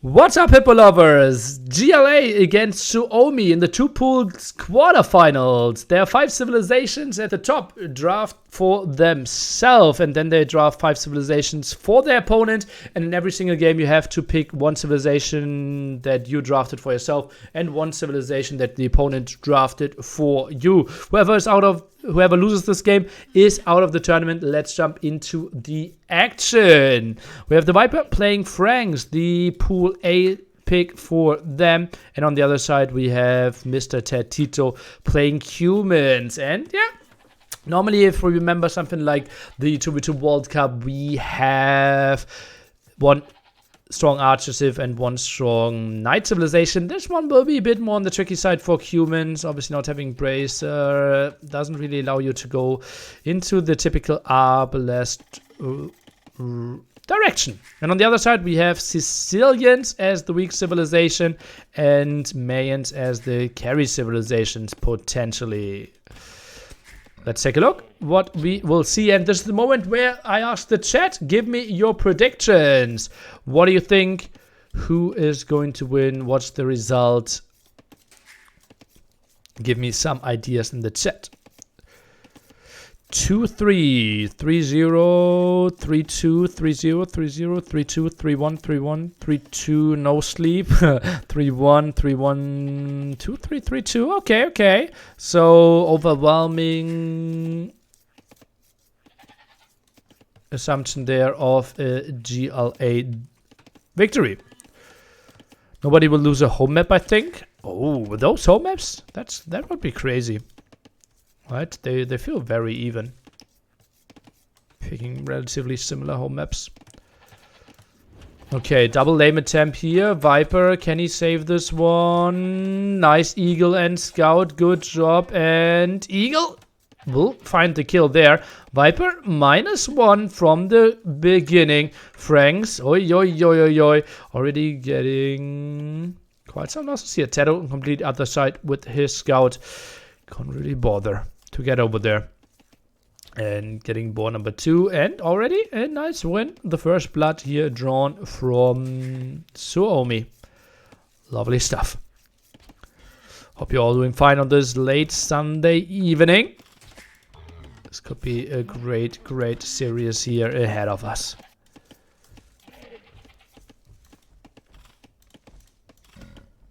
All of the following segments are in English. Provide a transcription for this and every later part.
What's up, Hippo lovers? GLA against Suomi in the two pooled quarterfinals. There are 5 civilizations at the top draft for themselves, and then they draft 5 civilizations for their opponent. And in every single game, you have to pick one civilization that you drafted for yourself and one civilization that the opponent drafted for you. Whoever loses this game is out of the tournament. Let's jump into the action. We have the Viper playing Franks, the pool A pick for them. And on the other side, we have Mr. TaToH playing humans. And yeah, normally if we remember something like the 2v2 World Cup, we have one strong archer civ and one strong knight civilization. This one will be a bit more on the tricky side for humans. Obviously not having brace doesn't really allow you to go into the typical arbalest direction. And on the other side we have Sicilians as the weak civilization and Mayans as the carry civilizations potentially. Let's take a look what we will see. And this is the moment where I ask the chat, give me your predictions. What do you think? Who is going to win? What's the result? Give me some ideas in the chat. 2-3, 3-0, 3-2, 3-0, 3-0, 3-2, 3-1, 3-1, 3-2, no sleep, 3-1, 3-1, 2-3, 3-2, okay. So, overwhelming assumption there of a GLA victory. Nobody will lose a home map, I think. Oh, those home maps? That would be crazy. Right, they feel very even. Picking relatively similar home maps. Okay, double lame attempt here. Viper, can he save this one? Nice Eagle and Scout, good job. And Eagle will find the kill there. Viper, -1 from the beginning. Franks, oi. Already getting quite some losses here. TaToH on complete other side with his Scout. Can't really bother to get over there. And getting ball number 2. And already a nice win. The first blood here drawn from Suomi. Lovely stuff. Hope you're all doing fine on this late Sunday evening. This could be a great series here ahead of us.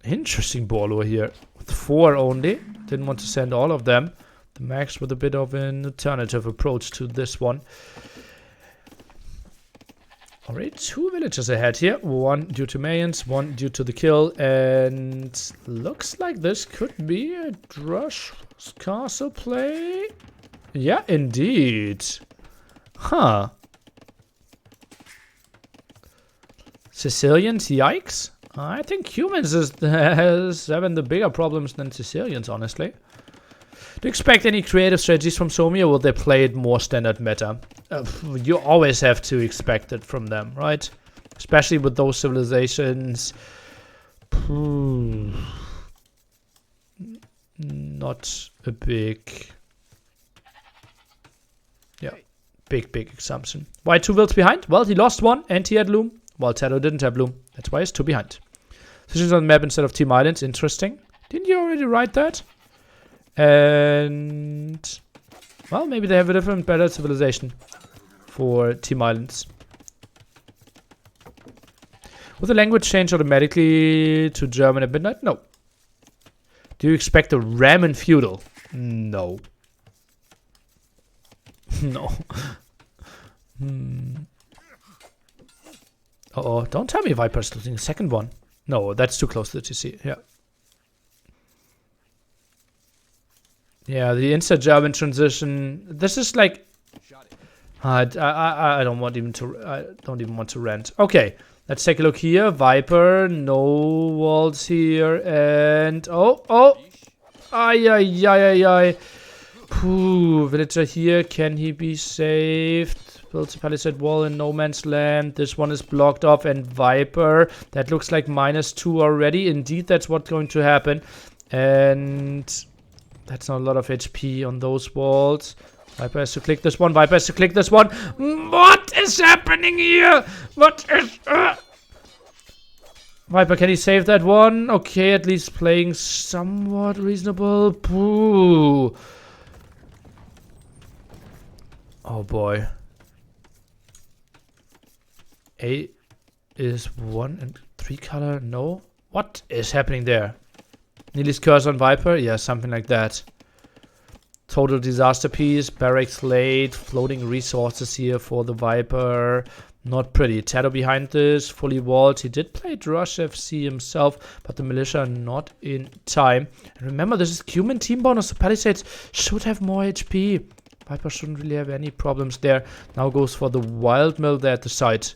Interesting ball over here. With 4 only. Didn't want to send all of them. TheMax with a bit of an alternative approach to this one. Already 2 villagers ahead here. 1 due to Mayans, 1 due to the kill. And looks like this could be a Drush Castle play. Yeah, indeed. Huh. Sicilians, yikes. I think humans is having the bigger problems than Sicilians, honestly. Do you expect any creative strategies from Suomi, or will they play it more standard meta? You always have to expect it from them, right? Especially with those civilizations. Not a big... Yeah, big assumption. Why 2 wills behind? Well, he lost 1 and he had Loom. While TaToH didn't have Loom. That's why he's 2 behind. Positions on the map instead of Team Islands. Interesting. Didn't you already write that? And... well, maybe they have a different, better civilization for Team Islands. Will the language change automatically to German at midnight? No. Do you expect a ram in feudal? No. No. Uh-oh, don't tell me Viper's losing a second one. No, that's too close to the TC, yeah. Yeah, the insta-German transition. This is like... I don't even want to rant. Okay, let's take a look here. Viper, no walls here, and... Oh! Ay. Villager here, can he be saved? Builds a palisade wall in no man's land. This one is blocked off, and Viper, that looks like -2 already. Indeed, that's what's going to happen. And that's not a lot of HP on those walls. Viper has to click this one. What is happening here? Viper, can he save that one? Okay, at least playing somewhat reasonable. Pooh. Oh boy. A is 1 and 3 color. No. What is happening there? Neely's curse on Viper? Yeah, something like that. Total disaster piece. Barracks late. Floating resources here for the Viper. Not pretty. TaToH behind this. Fully walled. He did play Drush FC himself, but the militia not in time. And remember, this is human team bonus. So Palisades should have more HP. Viper shouldn't really have any problems there. Now goes for the wild mill there at the site.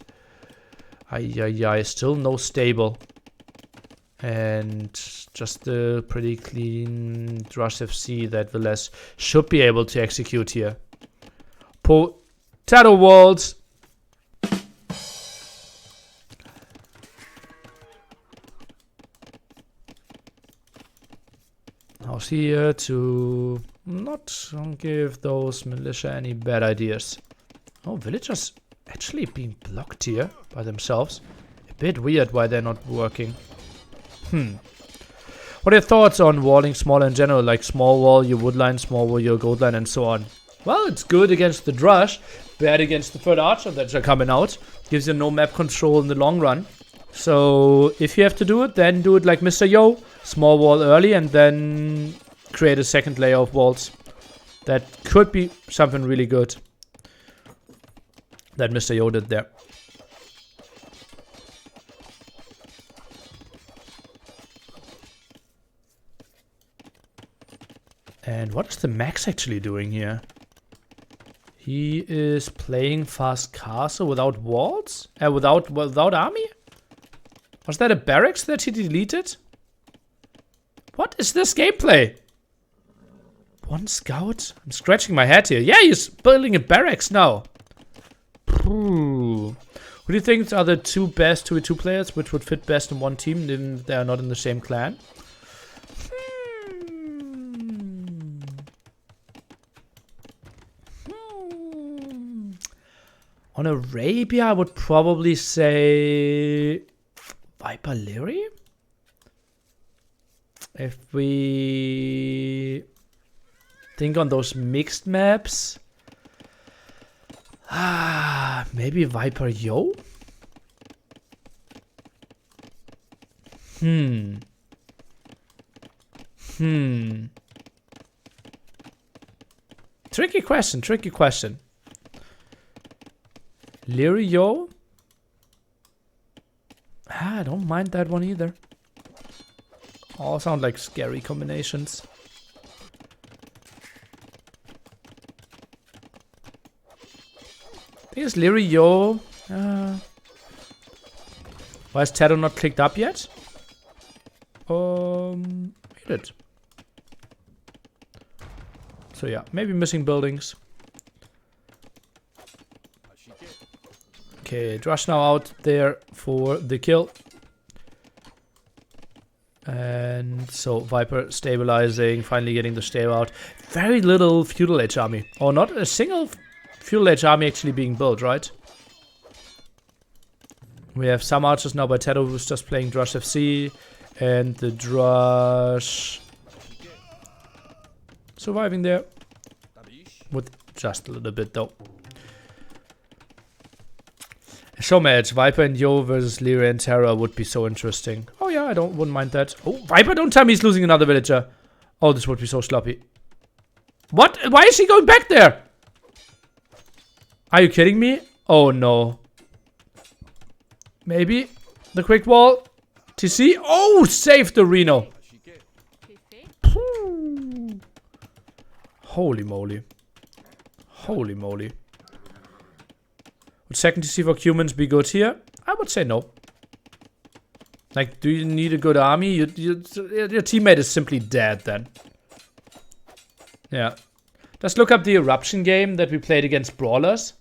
Ay, still no stable. And just a pretty clean Drush FC that Villese should be able to execute here. TaToH walls. House here to not give those militia any bad ideas. Oh, villagers actually being blocked here by themselves. A bit weird why they're not working. What are your thoughts on walling smaller in general? Like small wall your wood line, small wall your gold line, and so on. Well, it's good against the Drush, bad against the third archer that's coming out. Gives you no map control in the long run. So if you have to do it, then do it like Mr. Yo. Small wall early and then create a second layer of walls. That could be something really good that Mr. Yo did there. And what is TheMax actually doing here? He is playing fast castle without walls? Without army? Was that a barracks that he deleted? What is this gameplay? One scout? I'm scratching my head here. Yeah, he's building a barracks now. Who do you think are the two best 2v2 players which would fit best in one team if they are not in the same clan? On Arabia, I would probably say Viper Leary. If we think on those mixed maps, maybe Viper Yo. Tricky question. Leary Yo? I don't mind that one either. All sound like scary combinations. I think it's Leary Yo. Why is TaToH not clicked up yet? He did. So yeah, maybe missing buildings. Okay, Drush now out there for the kill. And so Viper stabilizing, finally getting the stave out. Very little feudal age army. Or not a single feudal age army actually being built, right? We have some archers now by TaToH who's just playing Drush FC. And the Drush surviving there. With just a little bit though. A show match, Viper and Yo versus Leary and Terra would be so interesting. Oh yeah, I wouldn't mind that. Oh, Viper, don't tell me he's losing another villager. Oh, this would be so sloppy. What? Why is he going back there? Are you kidding me? Oh no. Maybe the quick wall. TC. Oh, saved the Reno. Holy moly. Holy moly. Would second TC for humans be good here? I would say no. Like, do you need a good army? Your teammate is simply dead then. Yeah. Just look up the eruption game that we played against brawlers.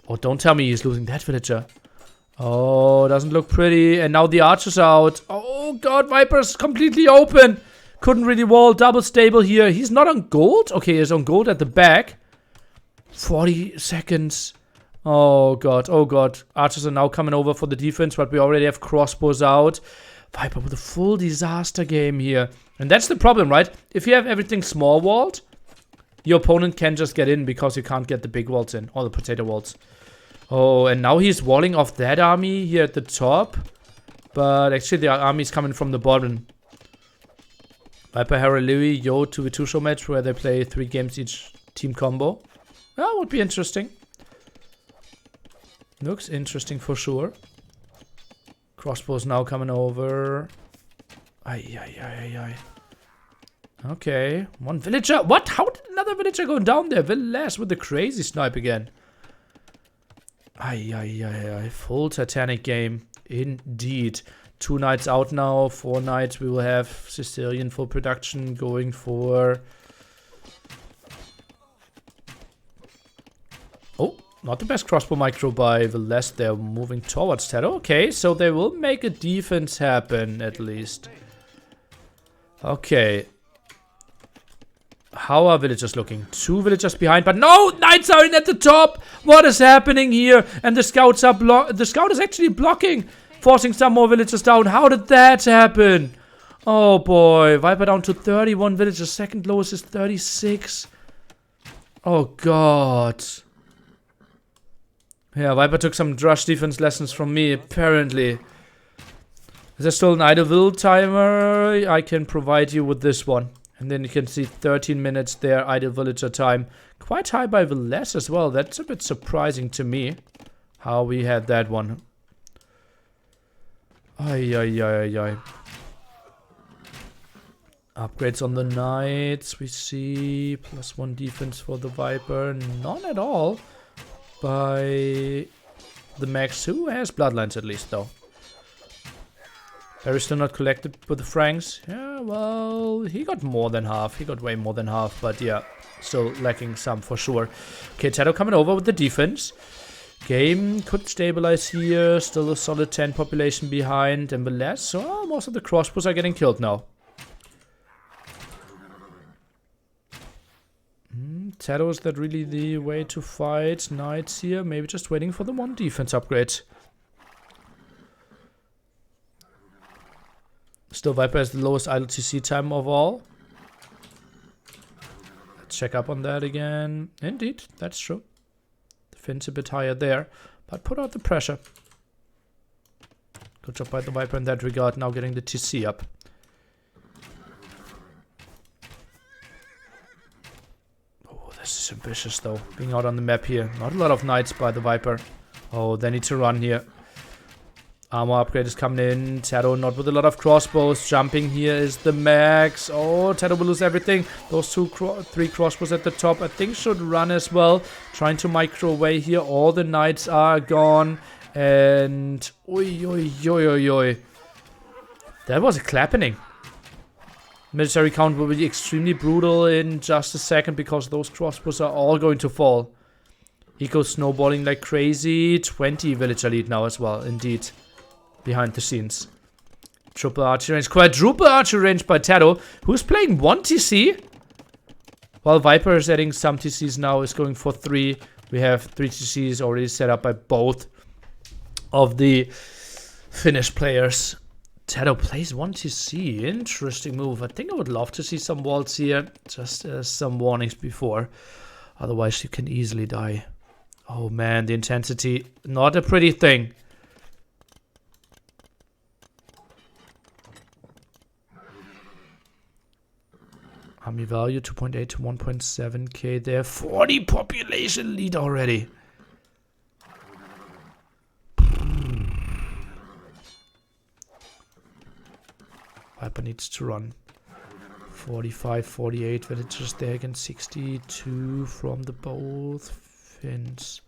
Oh, don't tell me he's losing that villager. Oh, doesn't look pretty. And now the archer's out. Oh god, Viper's completely open. Couldn't really wall. Double stable here. He's not on gold. Okay, he's on gold at the back. 40 seconds. Oh god, oh god. Archers are now coming over for the defense, but we already have crossbows out. Viper with a full disaster game here. And that's the problem, right? If you have everything small walled, your opponent can just get in because you can't get the big walls in, or the potato walls. Oh, and now he's walling off that army here at the top. But actually the army is coming from the bottom. Viper, Harry, Louis, Yo 2v2 show match where they play 3 games each team combo. That would be interesting. Looks interesting for sure. Crossbows now coming over. Ay. Okay, 1 villager. What? How did another villager go down there? Villese with the crazy snipe again. Ay. Full Titanic game. Indeed. 2 knights out now. 4 knights. We will have Sicilian full production going for... Oh, not the best crossbow micro by Villese. They're moving towards TaToH. Okay, so they will make a defense happen at least. Okay. How are villagers looking? 2 villagers behind, but no! Knights are in at the top! What is happening here? And the scouts are the scout is actually blocking, forcing some more villagers down. How did that happen? Oh boy, Viper down to 31 villagers. Second lowest is 36. Oh god. Yeah, Viper took some rush defense lessons from me, apparently. Is there still an idle timer? I can provide you with this one. And then you can see 13 minutes there, idle villager time. Quite high by Villese as well. That's a bit surprising to me, how we had that one. Ay. Upgrades on the knights. We see +1 defense for the Viper. None at all by TheMax, who has bloodlines at least though. Barry's still not collected with the Franks. Yeah, well, he got more than half. He got way more than half, but yeah, still lacking some for sure. Okay, TaToH coming over with the defense. Game could stabilize here. Still a solid 10 population behind. And Villese, so most of the crossbows are getting killed now. TaToH, is that really the way to fight knights here? Maybe just waiting for the 1 defense upgrade. Still, Viper has the lowest idle TC time of all. Let's check up on that again. Indeed, that's true. Defense a bit higher there, but put out the pressure. Good job by the Viper in that regard, now getting the TC up. Oh, this is ambitious though, being out on the map here. Not a lot of knights by the Viper. Oh, they need to run here. Armor upgrade is coming in. TaToH not with a lot of crossbows. Jumping here is TheMax. Oh, TaToH will lose everything. Those 3 crossbows at the top, I think, should run as well. Trying to micro away here. All the knights are gone. And... Oi. That was a clapping. Military count will be extremely brutal in just a second because those crossbows are all going to fall. Eco snowballing like crazy. 20 villager lead now as well, indeed. Behind the scenes. Triple archery range. Quadruple archery range by TaToH, who's playing 1 TC. While Viper is adding some TCs now, is going for 3. We have 3 TCs already set up by both of the Finnish players. TaToH plays 1 TC. Interesting move. I think I would love to see some walls here. Just some warnings before. Otherwise you can easily die. Oh man, the intensity. Not a pretty thing. Army value 2.8 to 1.7k there. 40 population lead already. Viper needs to run. 45, 48 villagers there against 62 from the both Finns.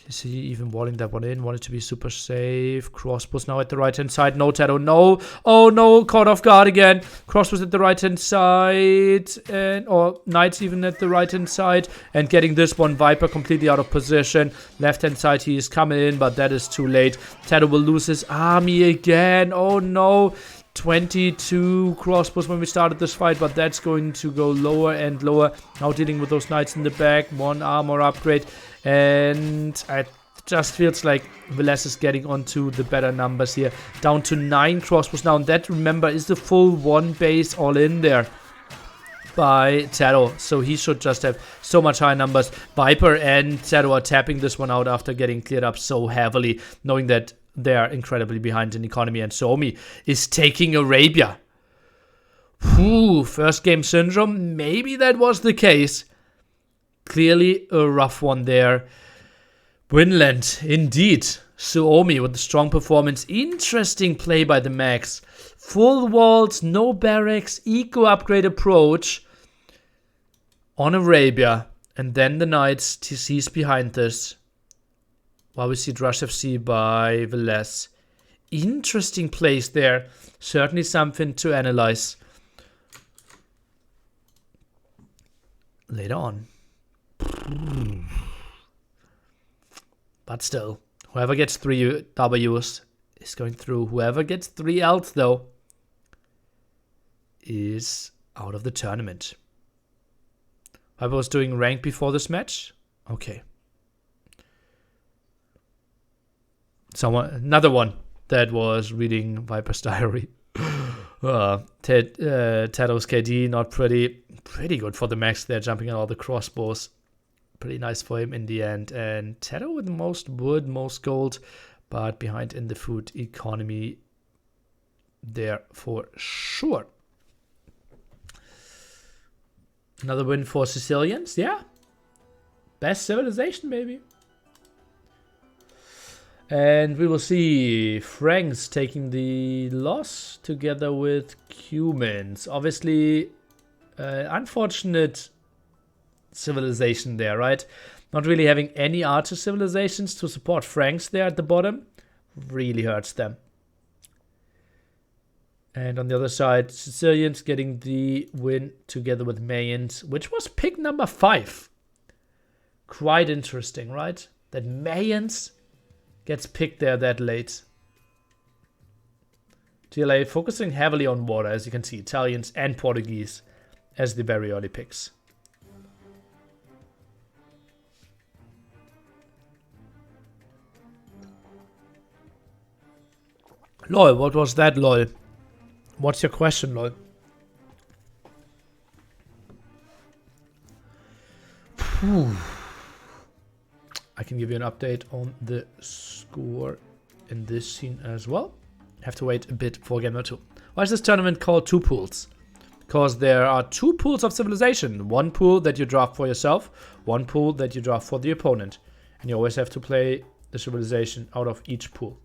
You see, even walling that one in, wanted to be super safe. Crossbows now at the right hand side. No, TaToH, no. Oh no, caught off guard again. Crossbows at the right hand side. Or knights even at the right hand side. And getting this one, Viper completely out of position. Left hand side, he is coming in, but that is too late. TaToH will lose his army again. Oh no. 22 crossbows when we started this fight, but that's going to go lower and lower. Now dealing with those knights in the back. 1 armor upgrade And I just feels like Villese is getting onto the better numbers here. Down to 9 crossbows now. And that, remember, is the full 1 base all in there by TaToH. So he should just have so much higher numbers. Viper and TaToH are tapping this one out after getting cleared up so heavily, knowing that they are incredibly behind in economy. And Suomi is taking Arabia. Whew, first game syndrome. Maybe that was the case. Clearly a rough one there. Winland, indeed. Suomi with a strong performance. Interesting play by TheMax. Full walls, no barracks, eco upgrade approach on Arabia. And then the Knights, TC's behind this. While we see Drush FC by Villese. Interesting plays there. Certainly something to analyze later on. But still, whoever gets 3 Ws is going through. Whoever gets 3 Ls, though, is out of the tournament. Viper was doing rank before this match. Okay. Another one that was reading Viper's diary. TaToH's KD, not pretty good for TheMax there, jumping on all the crossbows. Pretty nice for him in the end. And TaToH with the most wood, most gold, but behind in the food economy there for sure. Another win for Sicilians, yeah. Best civilization, maybe. And we will see Franks taking the loss together with Cumans. Obviously, unfortunate civilization there, right? Not really having any archer civilizations to support Franks there at the bottom. Really hurts them. And on the other side, Sicilians getting the win together with Mayans, which was pick number 5. Quite interesting, right? That Mayans gets picked there that late. GLA focusing heavily on water, as you can see. Italians and Portuguese as the very early picks. Lol, what was that, lol? What's your question, lol? Whew. I can give you an update on the score in this scene as well. Have to wait a bit for game number 2. Why is this tournament called 2 pools? Because there are 2 pools of civilization. 1 pool that you draft for yourself, 1 pool that you draft for the opponent. And you always have to play the civilization out of each pool.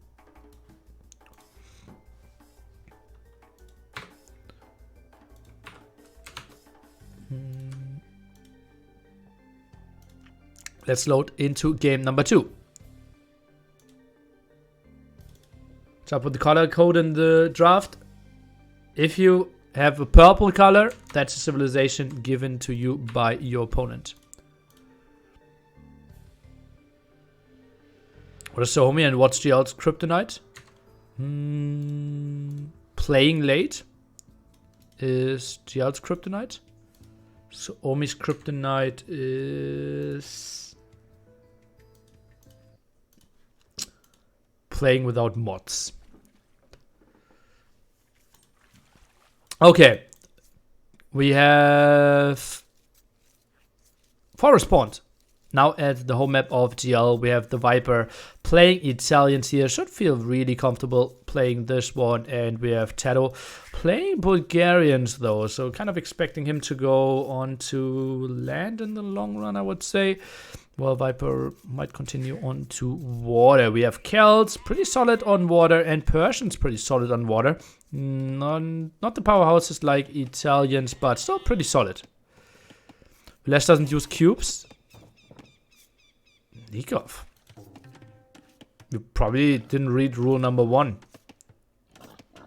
Let's load into game number 2. So put the color code in the draft. If you have a purple color, that's a civilization given to you by your opponent. What is Suomi and what's GL's kryptonite? Playing late is GL's kryptonite. Suomi's kryptonite is playing without mods. Okay. We have Forest Pond. Now at the home map of GL, we have the Viper playing Italians here. Should feel really comfortable playing this one. And we have TaToH playing Bulgarians though. So kind of expecting him to go on to land in the long run, I would say. Well, Viper might continue on to water. We have Celts, pretty solid on water, and Persians pretty solid on water. Not the powerhouses like Italians, but still pretty solid. Villese doesn't use cubes. Nikov. You probably didn't read rule number 1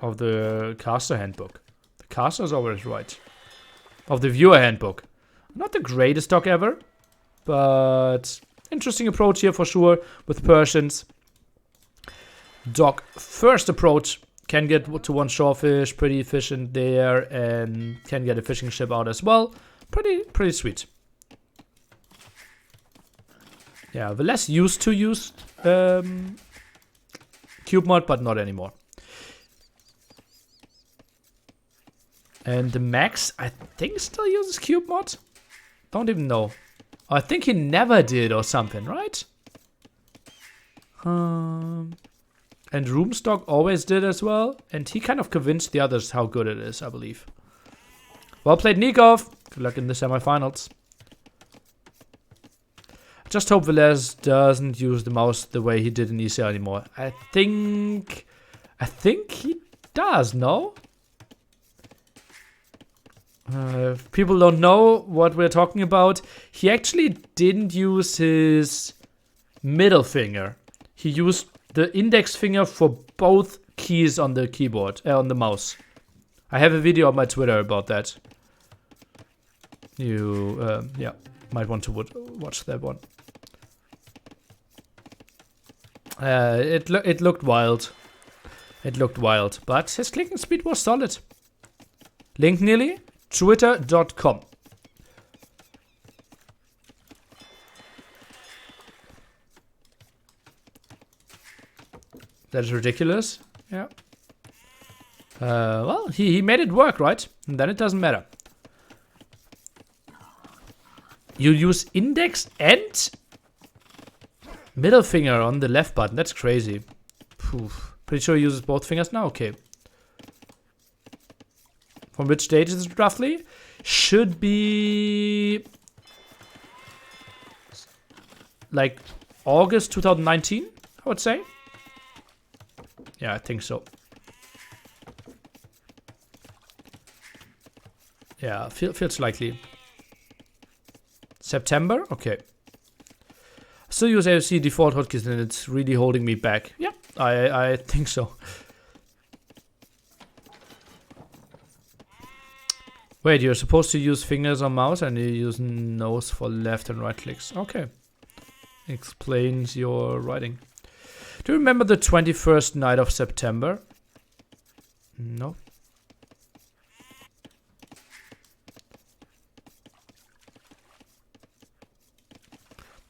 of the caster handbook. The caster is always right. Of the viewer handbook. Not the greatest doc ever. But interesting approach here for sure with Persians. Doc first approach can get to 1 shorefish, pretty efficient there, and can get a fishing ship out as well. Pretty sweet. Yeah, Villese used to use cube mod, but not anymore. And TheMax, I think, still uses cube mod. Don't even know. I think he never did or something, right? And Roomstock always did as well. And he kind of convinced the others how good it is, I believe. Well played, Nikov. Good luck in the semifinals. I just hope Villese doesn't use the mouse the way he did in ECL anymore. I think he does, no? If people don't know what we're talking about, he actually didn't use his middle finger. He used the index finger for both keys on the keyboard, on the mouse. I have a video on my Twitter about that. You, yeah, might want to watch that one. It looked wild. It looked wild, but his clicking speed was solid. Link nearly. Twitter.com. That's ridiculous. Yeah. Well, he made it work, right? And then it doesn't matter. You use index and middle finger on the left button. That's crazy. Poof. Pretty sure he uses both fingers now. Okay. From which date is it roughly? Should be like August 2019, I would say. Yeah, I think so. Yeah, feels likely. September? Okay. I still use AOC default hotkeys and it's really holding me back. Yeah, I think so. Wait, you're supposed to use fingers on mouse and you use nose for left and right clicks. Okay. Explains your writing. Do you remember the 21st night of September? No.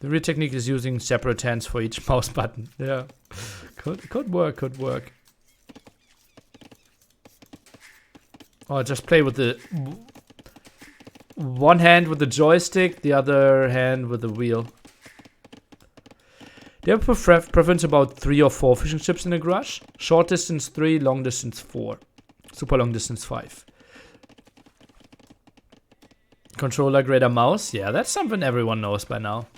The real technique is using separate hands for each mouse button. Yeah. Could work. Or just play with the one hand with the joystick, the other hand with the wheel. Do you have a preference about 3 or 4 fishing chips in the garage? Short distance 3, long distance 4. Super long distance 5. Controller, greater mouse? Yeah, that's something everyone knows by now.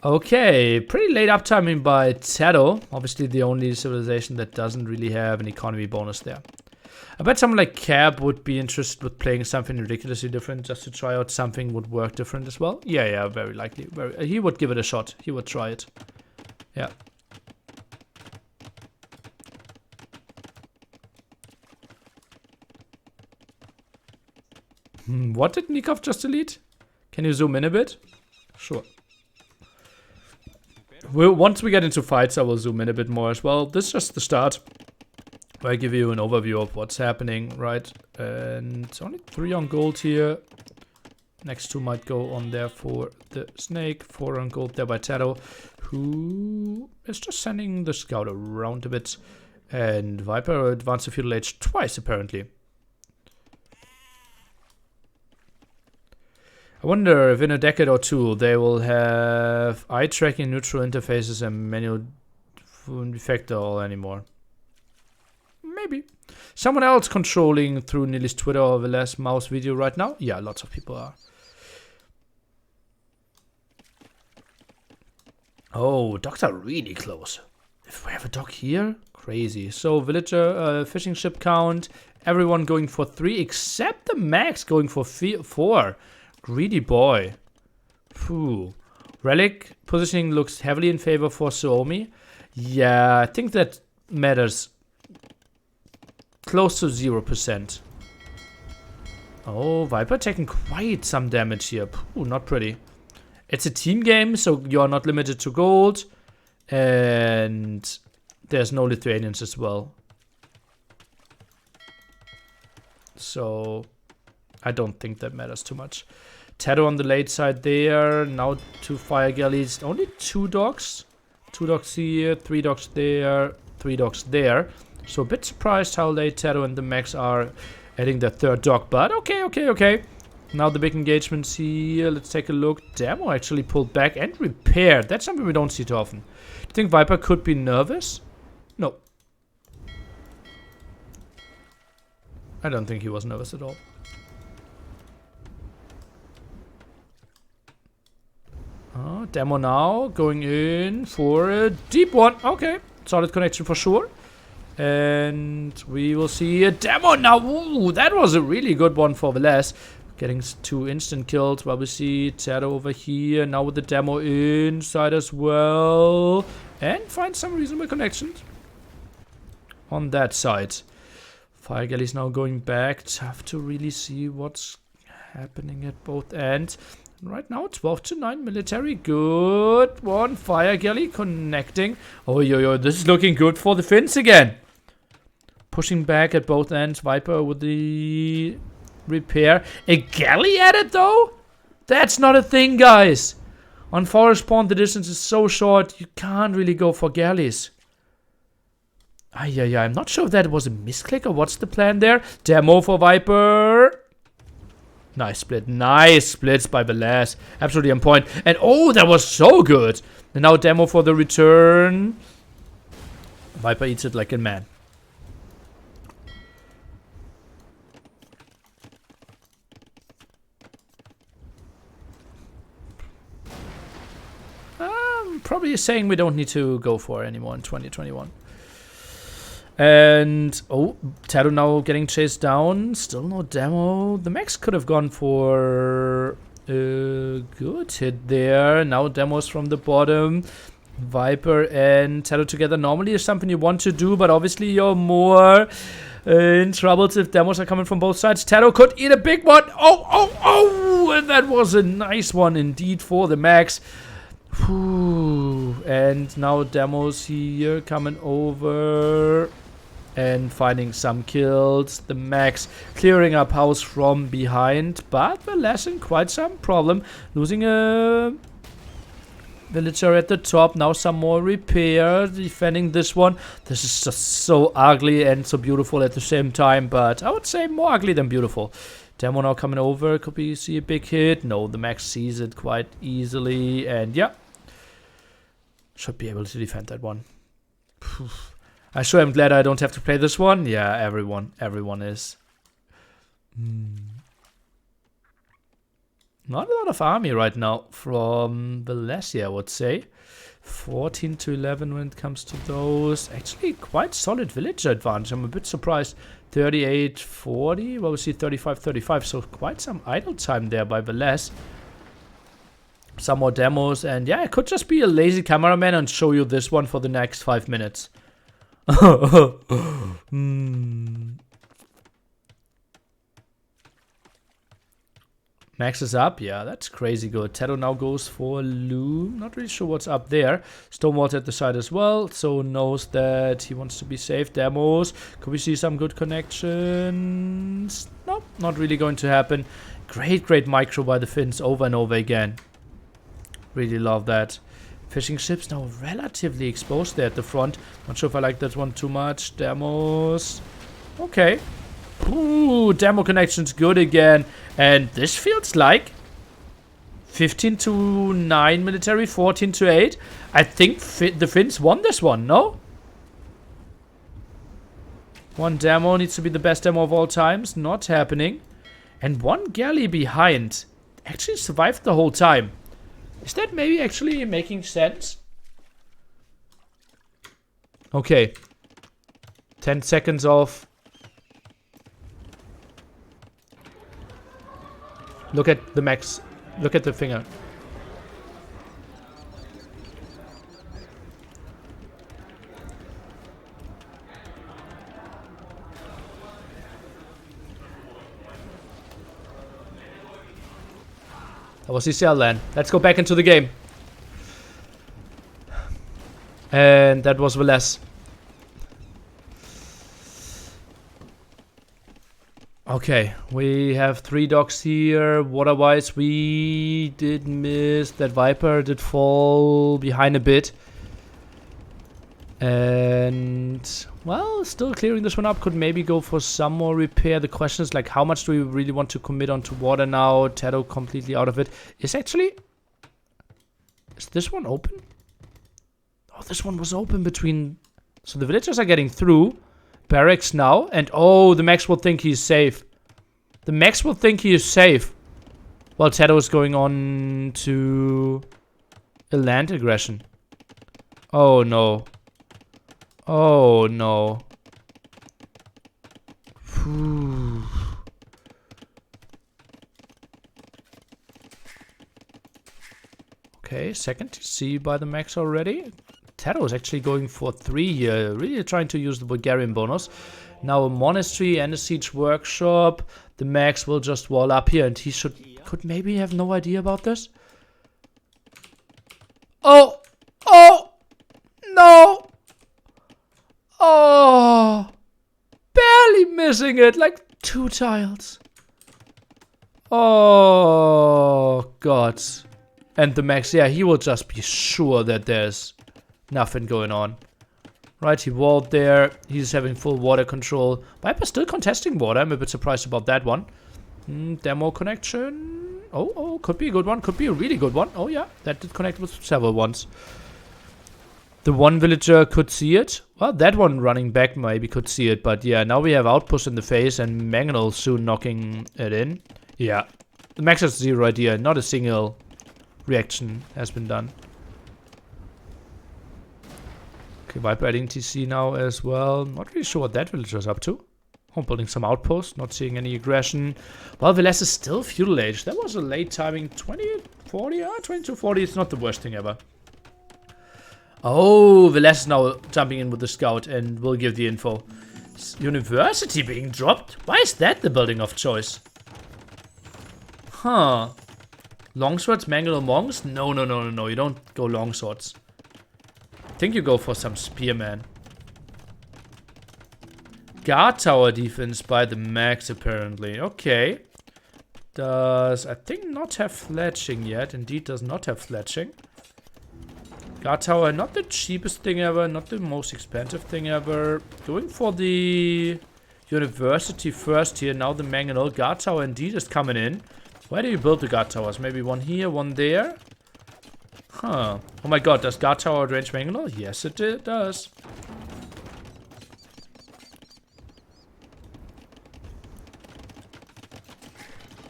Okay, pretty late uptiming by TaToH. Obviously the only civilization that doesn't really have an economy bonus there. I bet someone like Cab would be interested with playing something ridiculously different just to try out something would work different as well. Yeah, very likely. He would give it a shot. He would try it. Yeah. What did Nikov just delete? Can you zoom in a bit? Sure. Once we get into fights, I will zoom in a bit more as well. This is just the start. Where I give you an overview of what's happening, right? And it's only 3 on gold here. Next 2 might go on there for the snake. 4 on gold there by TaToH, who is just sending the scout around a bit. And Viper advanced to feudal age twice, apparently. I wonder if in a decade or 2 they will have eye tracking, neutral interfaces, and manual effector all anymore. Maybe. Someone else controlling through Nili's Twitter or Villese mouse video right now? Yeah, lots of people are. Oh, dogs are really close. If we have a dog here, crazy. So villager, fishing ship count, everyone going for 3 except TheMax going for 4. Greedy boy. Phew. Relic positioning looks heavily in favor for Suomi. Yeah, I think that matters. Close to 0%. Oh, Viper taking quite some damage here. Phew, not pretty. It's a team game, so you're not limited to gold. And there's no Lithuanians as well. So I don't think that matters too much. TaToH on the late side there. Now 2 fire galleys. Only 2 dogs. 2 dogs here, 3 dogs there, 3 dogs there. So a bit surprised how late TaToH and TheMax are adding their 3rd dog. But okay. Now the big engagements here. Let's take a look. TheMax actually pulled back and repaired. That's something we don't see too often. Do you think Viper could be nervous? No. I don't think he was nervous at all. Oh, TheMax now going in for a deep one. Okay, solid connection for sure. And we will see a TheMax now. Ooh, that was a really good one for Villese. Getting 2 instant kills while we see TaToH over here. Now with the TheMax inside as well. And find some reasonable connections on that side. Fire galleys now going back. Tough to really see what's happening at both ends. Right now, 12 to 9 military. Good one. Fire galley connecting. Oh, yo, this is looking good for the Finns again. Pushing back at both ends. Viper with the repair. A galley added, though? That's not a thing, guys. On forest spawn, the distance is so short, you can't really go for galleys. I'm not sure if that was a misclick or what's the plan there. TheMax for Viper. Nice split. Nice splits by Villese. Absolutely on point. And oh, that was so good. And now TheMax for the return. Viper eats it like a man. Probably saying we don't need to go for anymore in 2021. And oh, TaToH now getting chased down. Still no TheMax. TheMax could have gone for a good hit there. Now TheMax from the bottom. Viper and TaToH together normally is something you want to do, but obviously you're more in troubles if TheMax are coming from both sides. TaToH could eat a big one. Oh! And that was a nice one indeed for TheMax. Whew. And now TheMax here coming over and finding some kills. TheMax clearing up house from behind, but Villese in quite some problem. Losing a villager at the top. Now some more repair. Defending this one. This is just so ugly and so beautiful at the same time, but I would say more ugly than beautiful. TheMax now coming over. Could we see a big hit? No, TheMax sees it quite easily. And yeah, should be able to defend that one. I sure am glad I don't have to play this one. Yeah, everyone is. Not a lot of army right now from Villese, I would say. 14 to 11 when it comes to those. Actually, quite solid villager advantage. I'm a bit surprised. 38-40. Well, we see 35-35. So quite some idle time there by Villese. Some more demos. And yeah, I could just be a lazy cameraman and show you this one for the next 5 minutes. Max is up. Yeah, that's crazy good. TaToH now goes for Loom. Not really sure what's up there. Stonewall's at the side as well, so knows that he wants to be safe. Demos. Could we see some good connections? Nope, not really going to happen. Great micro by the Finns over and over again. Really love that. Fishing ships now relatively exposed there at the front. Not sure if I like that one too much. Demos. Okay. Ooh, demo connections good again. And this feels like 15 to 9 military, 14 to 8. I think the Finns won this one, no? One demo needs to be the best demo of all times. Not happening. And one galley behind actually survived the whole time. Is that maybe actually making sense? Okay. 10 seconds off. Look at TheMax. Look at the finger. That was CCL land. Let's go back into the game. And that was Villese. Okay, we have 3 dogs here. Water-wise, we did miss. That Viper did fall behind a bit. And, well, still clearing this one up. Could maybe go for some more repair. The question is, like, how much do we really want to commit onto water now? TaToH completely out of it. Is this one open? Oh, this one was open between... So the villagers are getting through. Barracks now. And, oh, the Max will think he's safe. The Max will think he is safe. While TaToH is going on to a land aggression. Oh, no. Oh, no. Whew. Okay, second TC by the Max already. TaToH is actually going for 3 here. Really trying to use the Bulgarian bonus. Now a monastery and a siege workshop. The Max will just wall up here and he could maybe have no idea about this. Oh! Oh! No! Oh! Barely missing it, like 2 tiles. Oh, God. And the Max, yeah, he will just be sure that there's nothing going on. Right, he walled there. He's having full water control. Viper's still contesting water. I'm a bit surprised about that one. Demo connection. Oh, could be a good one. Could be a really good one. Oh, yeah, that did connect with several ones. The one villager could see it. Well, that one running back maybe could see it. But yeah, now we have Outpost in the face and Mangonel soon knocking it in. Yeah, the Max has 0 idea. Not a single reaction has been done. Okay, Viper adding TC now as well. Not really sure what that villager's up to. Home building some outposts, not seeing any aggression. Well, Villese is still feudal age. That was a late timing. 2040? 2240 is not the worst thing ever. Oh, Villese is now jumping in with the scout and will give the info. University being dropped? Why is that the building of choice? Huh. Longswords, Mangonel monks? No. You don't go longswords. I think you go for some spearman. Guard tower defense by the Max, apparently. Okay. Does, I think, not have fletching yet. Indeed, does not have fletching. Guard tower, not the cheapest thing ever. Not the most expensive thing ever. Going for the university first here. Now the Mangonel. Guard tower, indeed, is coming in. Where do you build the guard towers? Maybe one here, one there? Huh. Oh my god, does guard tower range Mangonel? Yes, it does.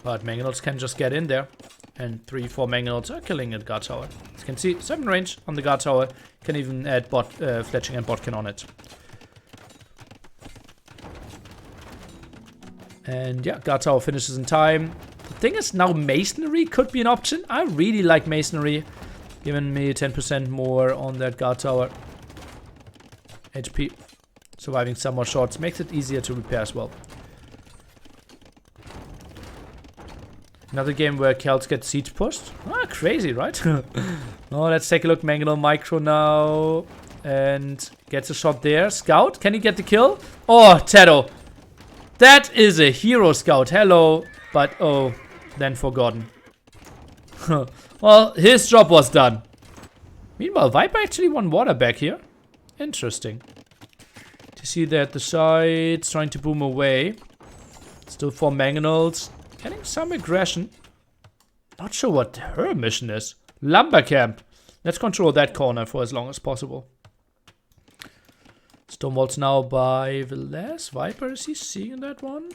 But Mangonels can just get in there. And 3-4 Mangonels are killing at guard tower. As you can see, 7 range on the guard tower. Can even add fletching and botkin on it. And yeah, guard tower finishes in time. The thing is, now masonry could be an option. I really like masonry. Giving me 10% more on that guard tower. HP. Surviving some more shots. Makes it easier to repair as well. Another game where Celts get siege pushed. Ah, crazy, right? Oh, let's take a look. Mangonel micro now. And gets a shot there. Scout, can he get the kill? Oh, TaToH. That is a hero scout. Hello. But, oh, then forgotten. Well, his job was done. Meanwhile, Viper actually won water back here. Interesting. To see that at the sides, trying to boom away. Still 4 Mangonels. Getting some aggression. Not sure what her mission is. Lumber camp. Let's control that corner for as long as possible. Stonewalls now by Villese. Viper, is he seeing that one?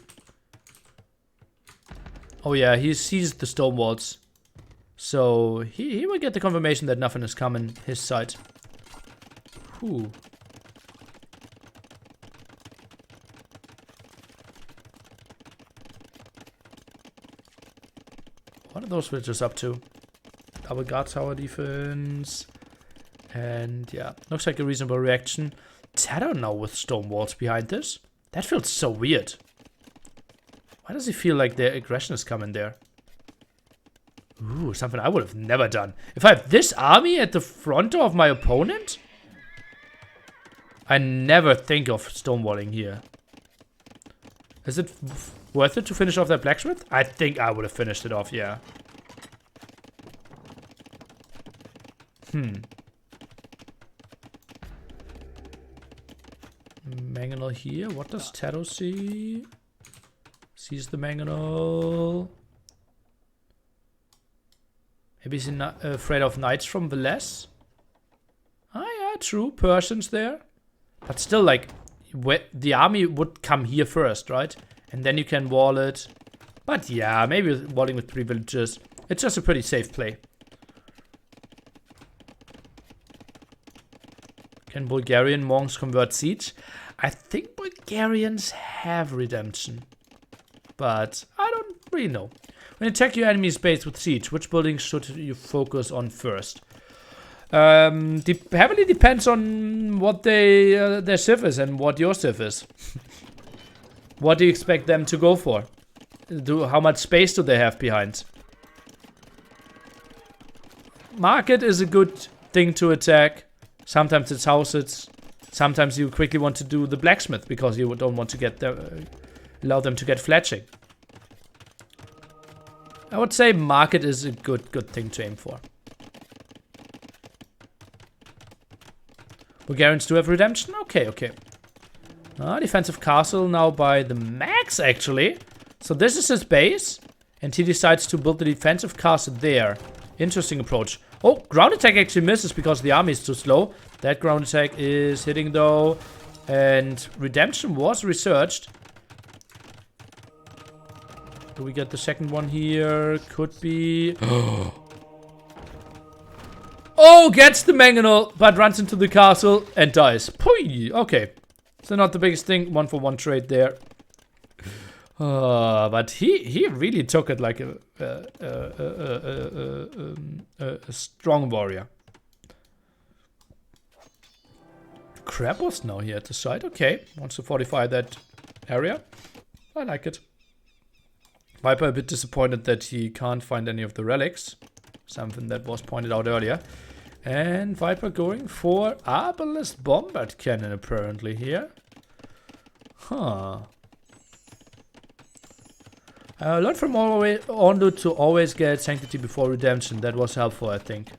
Oh yeah, he sees the stonewalls. So he will get the confirmation that nothing is coming his side. Whew. What are those villagers up to? Double guard tower defense. And yeah, looks like a reasonable reaction. TaToH now with stone walls behind this. That feels so weird. Why does he feel like their aggression is coming there? Ooh, something I would have never done. If I have this army at the front of my opponent? I never think of stonewalling here. Is it Worth it to finish off that blacksmith? I think I would have finished it off, yeah. Mangonel here. What does TaToH see? Sees the mangonel. Maybe he's not afraid of knights from Villese. Ah, yeah, true. Persians there. But still, like, the army would come here first, right? And then you can wall it. But yeah, maybe walling with 3 villages. It's just a pretty safe play. Can Bulgarian monks convert siege? I think Bulgarians have redemption. But I don't really know. When you attack your enemy's base with siege, which buildings should you focus on first? Heavily depends on what their civ is and what your civ is. What do you expect them to go for? How much space do they have behind? Market is a good thing to attack. Sometimes it's houses. Sometimes you quickly want to do the blacksmith because you don't want to get allow them to get fletching. I would say market is a good thing to aim for. Bulgarians do have redemption? Okay. Defensive castle now by TheMax, actually. So this is his base. And he decides to build the defensive castle there. Interesting approach. Oh, ground attack actually misses because the army is too slow. That ground attack is hitting though. And redemption was researched. Do we get the second one here? Could be. Oh, gets the mangonel, but runs into the castle and dies. Pooey. Okay. So not the biggest thing. 1-for-1 trade there. But he really took it like a strong warrior. Krabos now here at the side. Okay. Wants to fortify that area. I like it. Viper a bit disappointed that he can't find any of the relics. Something that was pointed out earlier. And Viper going for Arbalest Bombard Cannon apparently here. Huh. I learned from Ondu to always get Sanctity before Redemption. That was helpful, I think.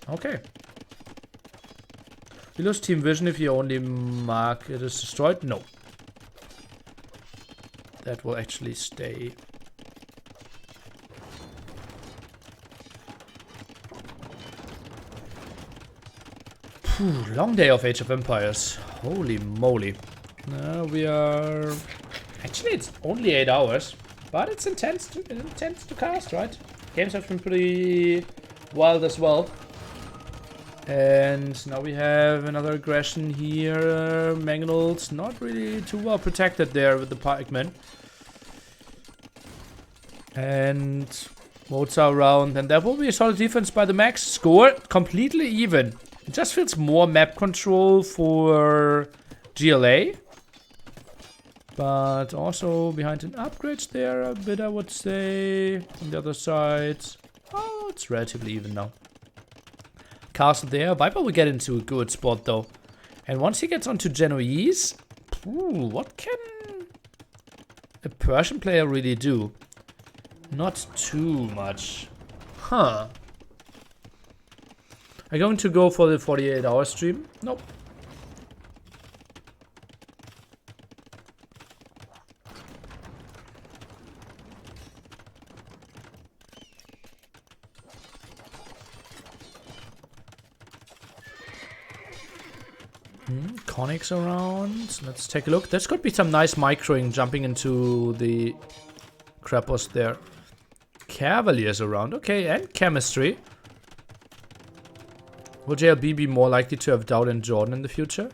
Okay. You lose Team Vision if you only mark it is destroyed? No. That will actually stay. Long day of Age of Empires. Holy moly. We are... Actually, it's only 8 hours. But it's intense to cast, right? Games have been pretty wild as well. And now we have another aggression here. Mangonel's not really too well protected there with the pikemen. And moats are around. And that will be a solid defense by TheMax. Score completely even. It just feels more map control for GLA. But also behind an upgrade there a bit, I would say. On the other side. Oh, it's relatively even now. Castle there. Viper will get into a good spot though. And once he gets onto Genoese, what can a Persian player really do? Not too much. Huh. Are you going to go for the 48-hour stream? Nope. Conics around. Let's take a look. This could be some nice microing jumping into the Krabos there. Cavaliers around. Okay, and chemistry. Will JLB be more likely to have Dowd and Jordan in the future?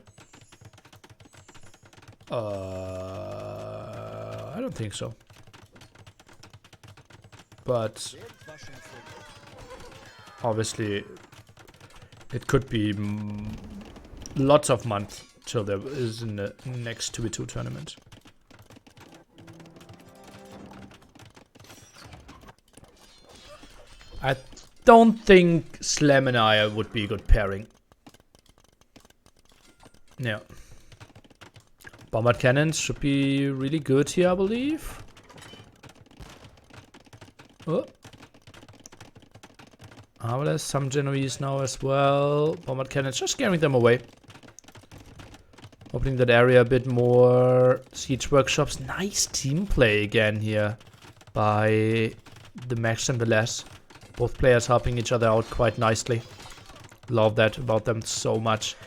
I don't think so. But obviously it could be lots of months till there is in the next 2v2 tournament. I don't think Slam and I would be a good pairing. Yeah. Bombard cannons should be really good here, I believe. Oh. There's some Genoese now as well. Bombard cannons, just scaring them away. Opening that area a bit more. Siege workshops. Nice team play again here by TheMax and Villese. Both players helping each other out quite nicely. Love that about them so much.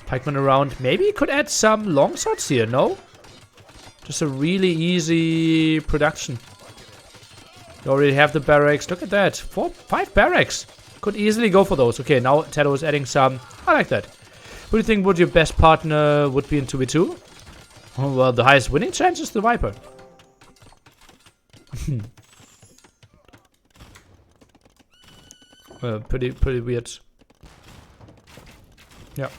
Pikemen around. Maybe you could add some longswords here, no? Just a really easy production. You already have the barracks. Look at that. 5 barracks. Could easily go for those. Okay, now TaToH is adding some. I like that. Who do you think would your best partner would be in 2v2? Oh, well, the highest winning chance is the Viper. Pretty weird. Yeah.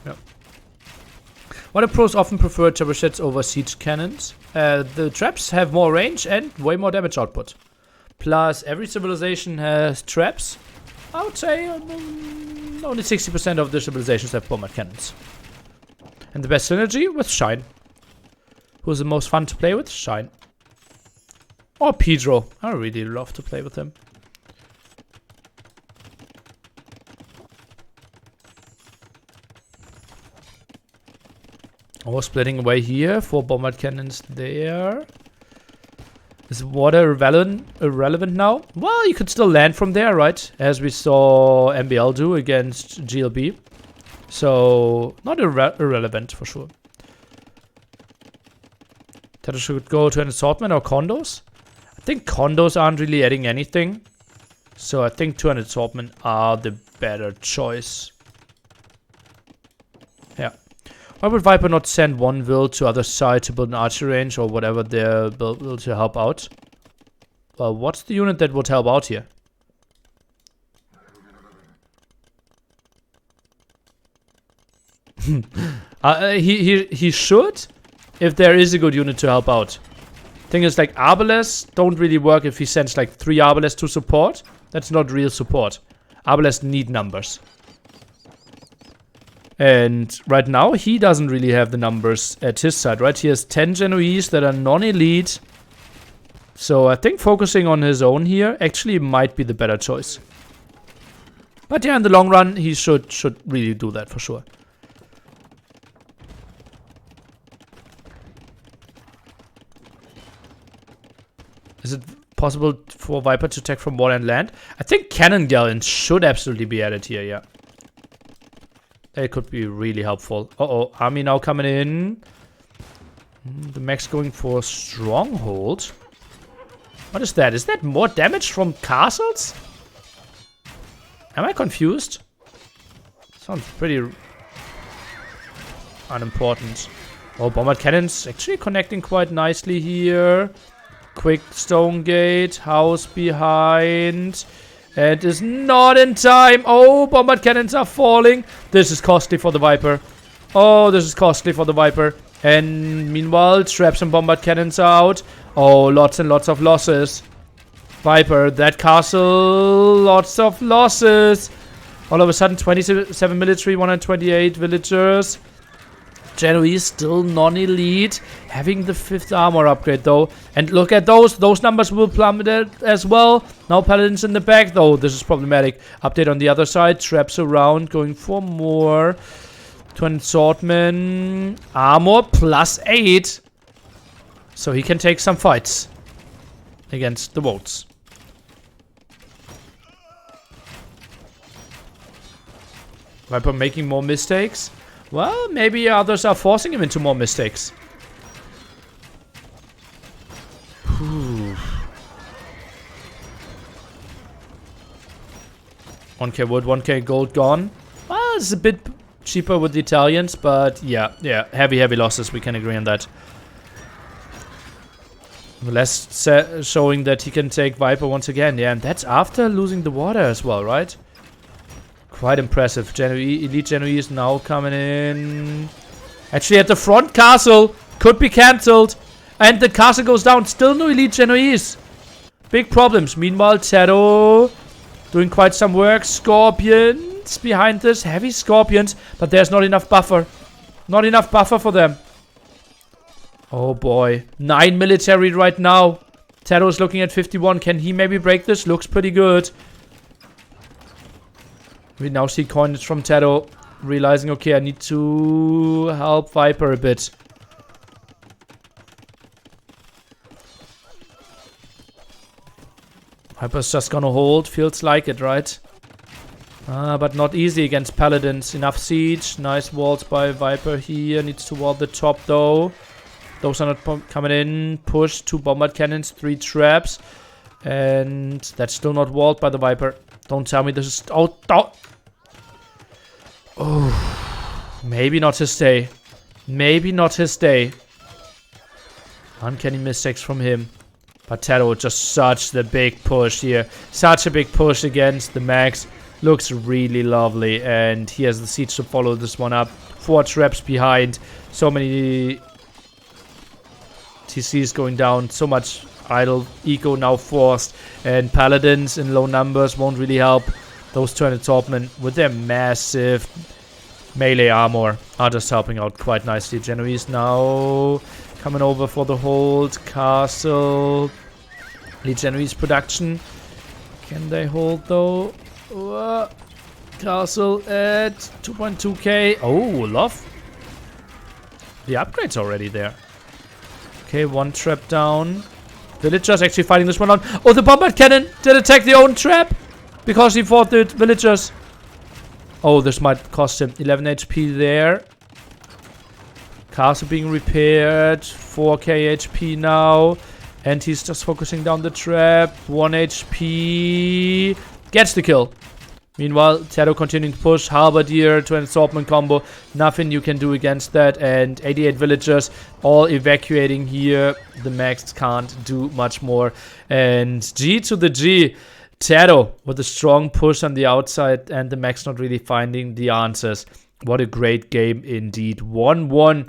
Why do pros often prefer trebuchets over siege cannons? The traps have more range and way more damage output. Plus, every civilization has traps. I would say only 60% of the civilizations have bombard cannons. And the best synergy with Shine. Who's the most fun to play with? Shine. Or Pedro. I really love to play with him. Oh, splitting away here. 4 bombard cannons there. Is water irrelevant now? Well, you could still land from there, right? As we saw MBL do against GLB. So, not irrelevant for sure. TaToH should go to an assortment or condos. I think condos aren't really adding anything. So I think 2 an assortment are the better choice. Yeah. Why would Viper not send one Vil to other side to build an archery range or whatever they're built to help out? Well, what's the unit that would help out here? He should, if there is a good unit to help out. Thing is, like, Arbalest don't really work if he sends like 3 Arbalest to support. That's not real support. Arbalest need numbers. And right now, he doesn't really have the numbers at his side, right? He has 10 Genoese that are non-elite. So I think focusing on his own here actually might be the better choice. But yeah, in the long run, he should really do that for sure. Is it possible for Viper to attack from water and land? I think cannon galleons should absolutely be added here, yeah. It could be really helpful. Uh-oh, army now coming in. TheMax going for stronghold. What is that? Is that more damage from castles? Am I confused? Sounds pretty unimportant. Oh, bombard cannons actually connecting quite nicely here. Quick stone gate, house behind. And is not in time. Oh, bombard cannons are falling. This is costly for the Viper. Oh, this is costly for the Viper. And meanwhile, traps and bombard cannons are out. Oh, lots and lots of losses. Viper, that castle, lots of losses. All of a sudden, 27 military, 128 villagers. Genoese still non-elite, having the 5th armor upgrade though. And look at those numbers will plummet as well. Now paladins in the back though, this is problematic. Update on the other side, traps around, going for more. 20 swordmen, armor +8. So he can take some fights against the Votes. Viper making more mistakes. Well, maybe others are forcing him into more mistakes. Whew. 1k wood, 1k gold gone. Well, it's a bit cheaper with the Italians, but yeah, heavy losses. We can agree on that. Less showing that he can take Viper once again. Yeah, and that's after losing the water as well, right? Quite impressive. Elite Genoese now coming in. Actually, at the front castle. Could be cancelled. And the castle goes down. Still no Elite Genoese. Big problems. Meanwhile, TaToH doing quite some work. Scorpions behind this. Heavy Scorpions. But there's not enough buffer. Not enough buffer for them. Oh boy. 9 military right now. TaToH is looking at 51. Can he maybe break this? Looks pretty good. We now see coinage from TaToH. Realizing, okay, I need to help Viper a bit. Viper's just gonna hold. Feels like it, right? But not easy against Paladins. Enough siege. Nice walls by Viper here. Needs to wall the top, though. Those are not coming in. Push. 2 bombard cannons. 3 traps. And that's still not walled by the Viper. Don't tell me this is... Oh, oh. Oh. Maybe not his day. Maybe not his day. Uncanny mistakes from him. But TaToH just such the big push here. Such a big push against the Max. Looks really lovely. And he has the siege to follow this one up. 4 traps behind. So many TCs going down. So much idle eco now forced. And Paladins in low numbers won't really help. Those 200 topmen with their massive melee armor are just helping out quite nicely. Genoese now coming over for the hold. Castle. Lead Genoese production. Can they hold though? Castle at 2.2k. Oh, love. The upgrade's already there. Okay, 1 trap down. Villagers actually fighting this one out. Oh, the bombard cannon did attack the own trap because he fought the villagers. Oh, this might cost him 11 HP there. Castle being repaired. 4k HP now. And he's just focusing down the trap. 1 HP. Gets the kill. Meanwhile, TaToH continuing to push. Halberdier, 20 swordsman combo. Nothing you can do against that. And 88 villagers all evacuating here. The Max can't do much more. And G to the G. TaToH with a strong push on the outside. And the Max not really finding the answers. What a great game indeed. 1-1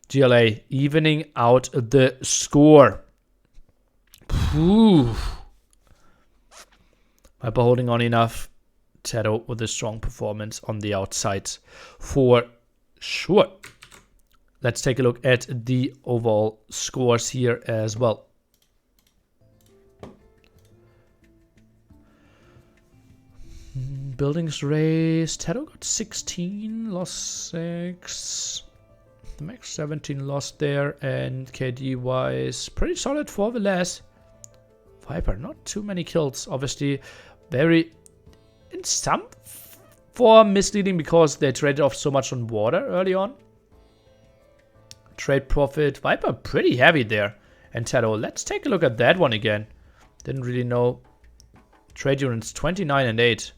GLA. Evening out the score. Whew. Viper holding on enough. TaToH with a strong performance on the outside for sure. Let's take a look at the overall scores here as well. Buildings raised. TaToH got 16, lost 6. The Max 17 lost there. And KD wise, pretty solid for Villese. Viper, not too many kills. Obviously, very... in some form misleading because they traded off so much on water early on. Trade profit. Viper pretty heavy there. And TaToH, let's take a look at that one again. Didn't really know. Trade units 29 and 8.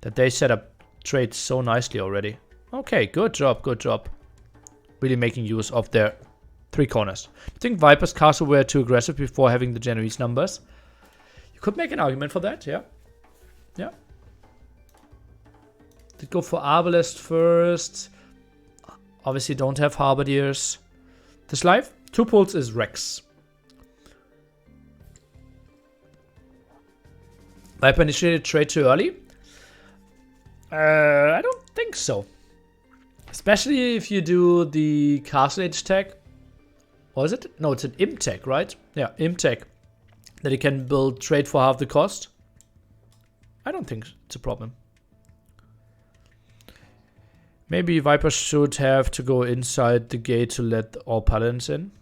That they set up trades so nicely already. Okay, good job, good job. Really making use of their 3 corners. I think Viper's castle were too aggressive before having the Genoese numbers. You could make an argument for that, yeah. Yeah. Did go for Arbalest first. Obviously don't have Halberdiers. This life, 2 pulls is Rex. Viper initiated trade too early? I don't think so. Especially if you do the Castle Age tag. Or is it? No, it's an Imp tag, right? Yeah, Imp tag. That you can build trade for half the cost. I don't think it's a problem. Maybe Viper should have to go inside the gate to let all Paladins in.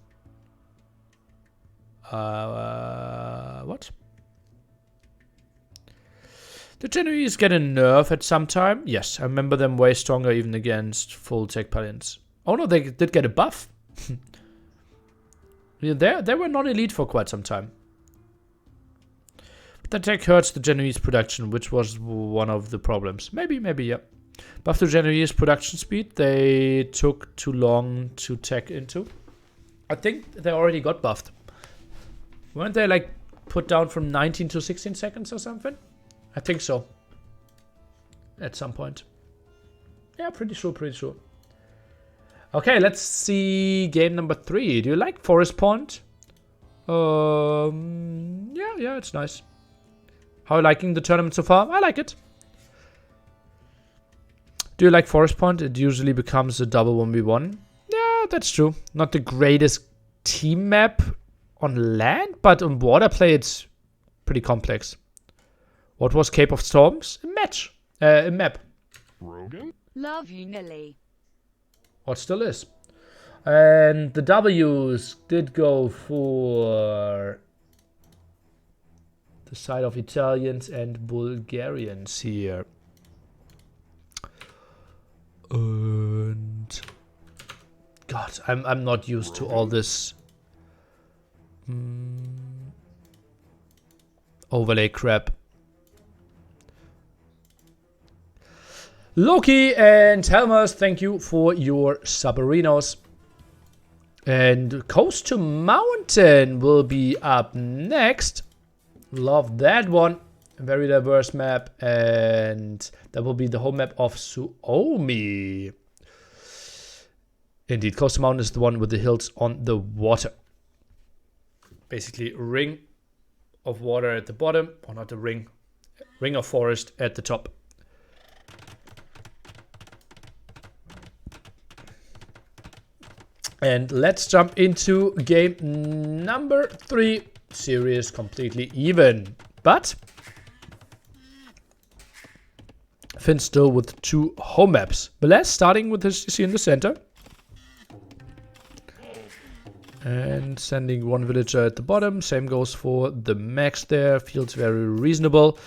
What? The Genoese get a nerf at some time. Yes, I remember them way stronger even against full tech Paladins. Oh no, they did get a buff. Yeah, they were not elite for quite some time. But that tech hurts the Genoese production, which was one of the problems. Maybe, yeah. Buff the Genoese production speed. They took too long to tech into. I think they already got buffed. Weren't they like put down from 19 to 16 seconds or something? I think so. At some point. Yeah, pretty sure. Okay, let's see game number 3. Do you like Forest Pond? Yeah, it's nice. How are you liking the tournament so far? I like it. Do you like Forest Pond? It usually becomes a double 1v1. Yeah, that's true. Not the greatest team map on land, but on water play it's pretty complex. What was Cape of Storms? A map. Rogan? Love you, Nilly. What still is. And the W's did go for the side of Italians and Bulgarians here. And God, I'm not used to all this overlay crap. Loki and Helmers, thank you for your submarinos. And Coast to Mountain will be up next. Love that one. Very diverse map. And that will be the home map of Suomi. Indeed, Coast to Mountain is the one with the hills on the water. Basically, ring of water at the bottom. Or not a ring. Ring of forest at the top. And let's jump into game number 3. Series completely even. But Finn still with 2 home maps. Villese starting with his CC in the center. And sending 1 villager at the bottom. Same goes for TheMax there. Feels very reasonable.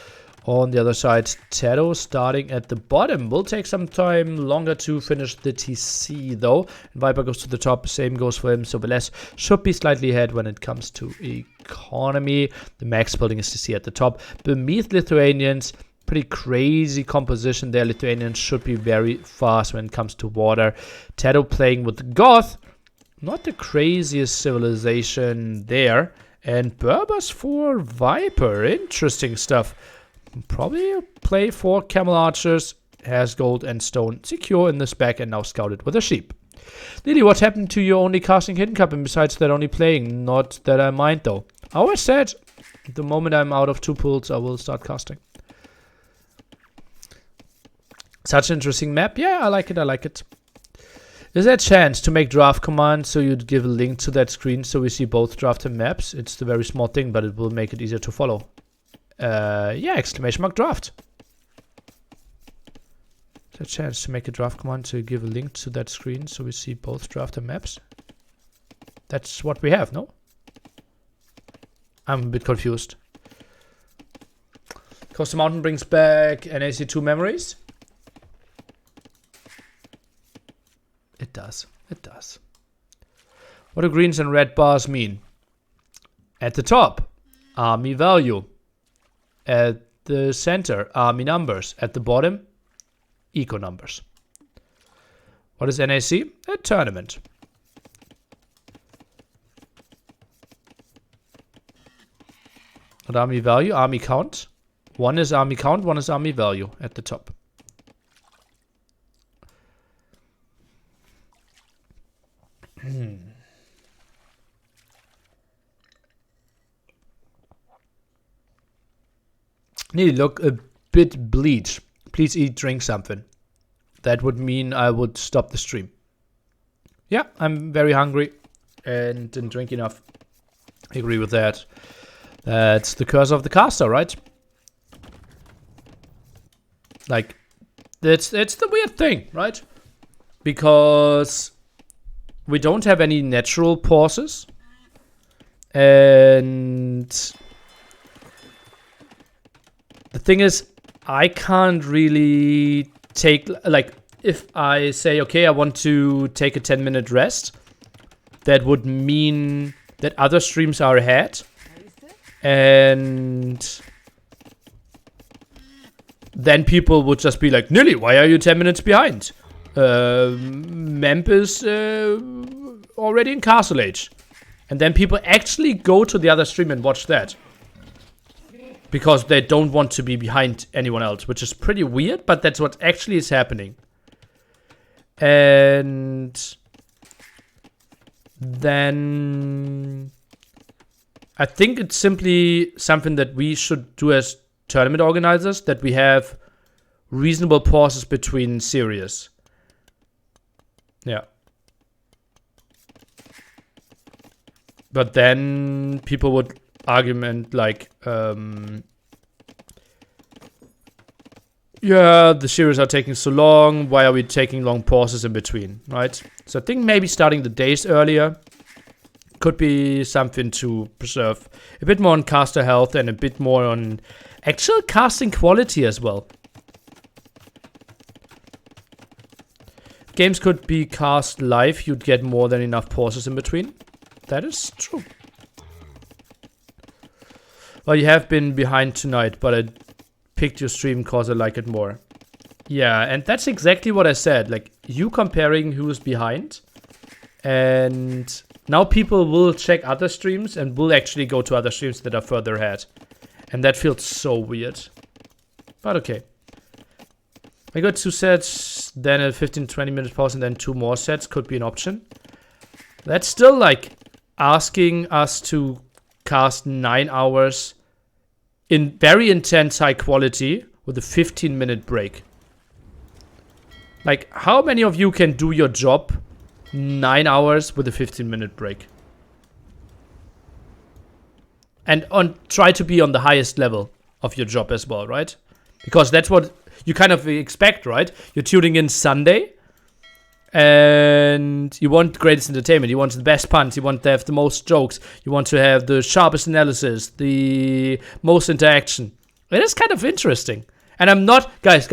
On the other side, TaToH starting at the bottom. Will take some time longer to finish the TC though. And Viper goes to the top. Same goes for him. So Villese should be slightly ahead when it comes to economy. TheMax building his TC at the top. Beneath Lithuanians, pretty crazy composition there. Lithuanians should be very fast when it comes to water. TaToH playing with Goth. Not the craziest civilization there. And Berbers for Viper. Interesting stuff. Probably play 4 camel archers, has gold and stone secure in this back and now scouted with a sheep. Lily, what happened to your only casting hidden cup and besides that only playing? Not that I mind though. I always said the moment I'm out of 2 pools I will start casting. Such an interesting map. Yeah, I like it, I like it. Is there a chance to make draft command so you'd give a link to that screen so we see both draft and maps? It's a very small thing but it will make it easier to follow. Yeah, exclamation mark draft. Is there a chance to make a draft command to give a link to that screen so we see both draft and maps? That's what we have, no? I'm a bit confused. Coastal Mountain brings back NAC2 memories. It does. It does. What do greens and red bars mean? At the top, army value. At the center, army numbers. At the bottom, eco numbers. What is NAC? A tournament. What army value? Army count. One is army count, one is army value at the top. Need to look a bit bleach. Please eat, drink something. That would mean I would stop the stream. Yeah, I'm very hungry and didn't drink enough. I agree with that. That's the curse of the caster, right? Like, it's the weird thing, right? Because we don't have any natural pauses. And the thing is, I can't really take, like, if I say, okay, I want to take a 10-minute rest, that would mean that other streams are ahead. And then people would just be like, Nilly, why are you 10 minutes behind? Memp is already in Castle Age. And then people actually go to the other stream and watch that. Because they don't want to be behind anyone else, which is pretty weird, but that's what actually is happening. And then I think it's simply something that we should do as tournament organizers, that we have reasonable pauses between series. Yeah. But then people would argument like, yeah, the series are taking so long. Why are we taking long pauses in between, right? So I think maybe starting the days earlier could be something to preserve a bit more on caster health and a bit more on actual casting quality as well. Games could be cast live, you'd get more than enough pauses in between. That is true. Well, you have been behind tonight, but I picked your stream cause I like it more. Yeah, and that's exactly what I said. Like, you comparing who's behind. And now people will check other streams and will actually go to other streams that are further ahead. And that feels so weird. But okay. I got 2 sets, then a 15-20 minute pause, and then 2 more sets could be an option. That's still like asking us to cast 9 hours in very intense high quality with a 15-minute break. Like, how many of you can do your job 9 hours with a 15-minute break? And try to be on the highest level of your job as well, right? Because that's what you kind of expect, right? You're tuning in Sunday and you want greatest entertainment. You want the best puns. You want to have the most jokes. You want to have the sharpest analysis, the most interaction. It is kind of interesting. And I'm not, guys,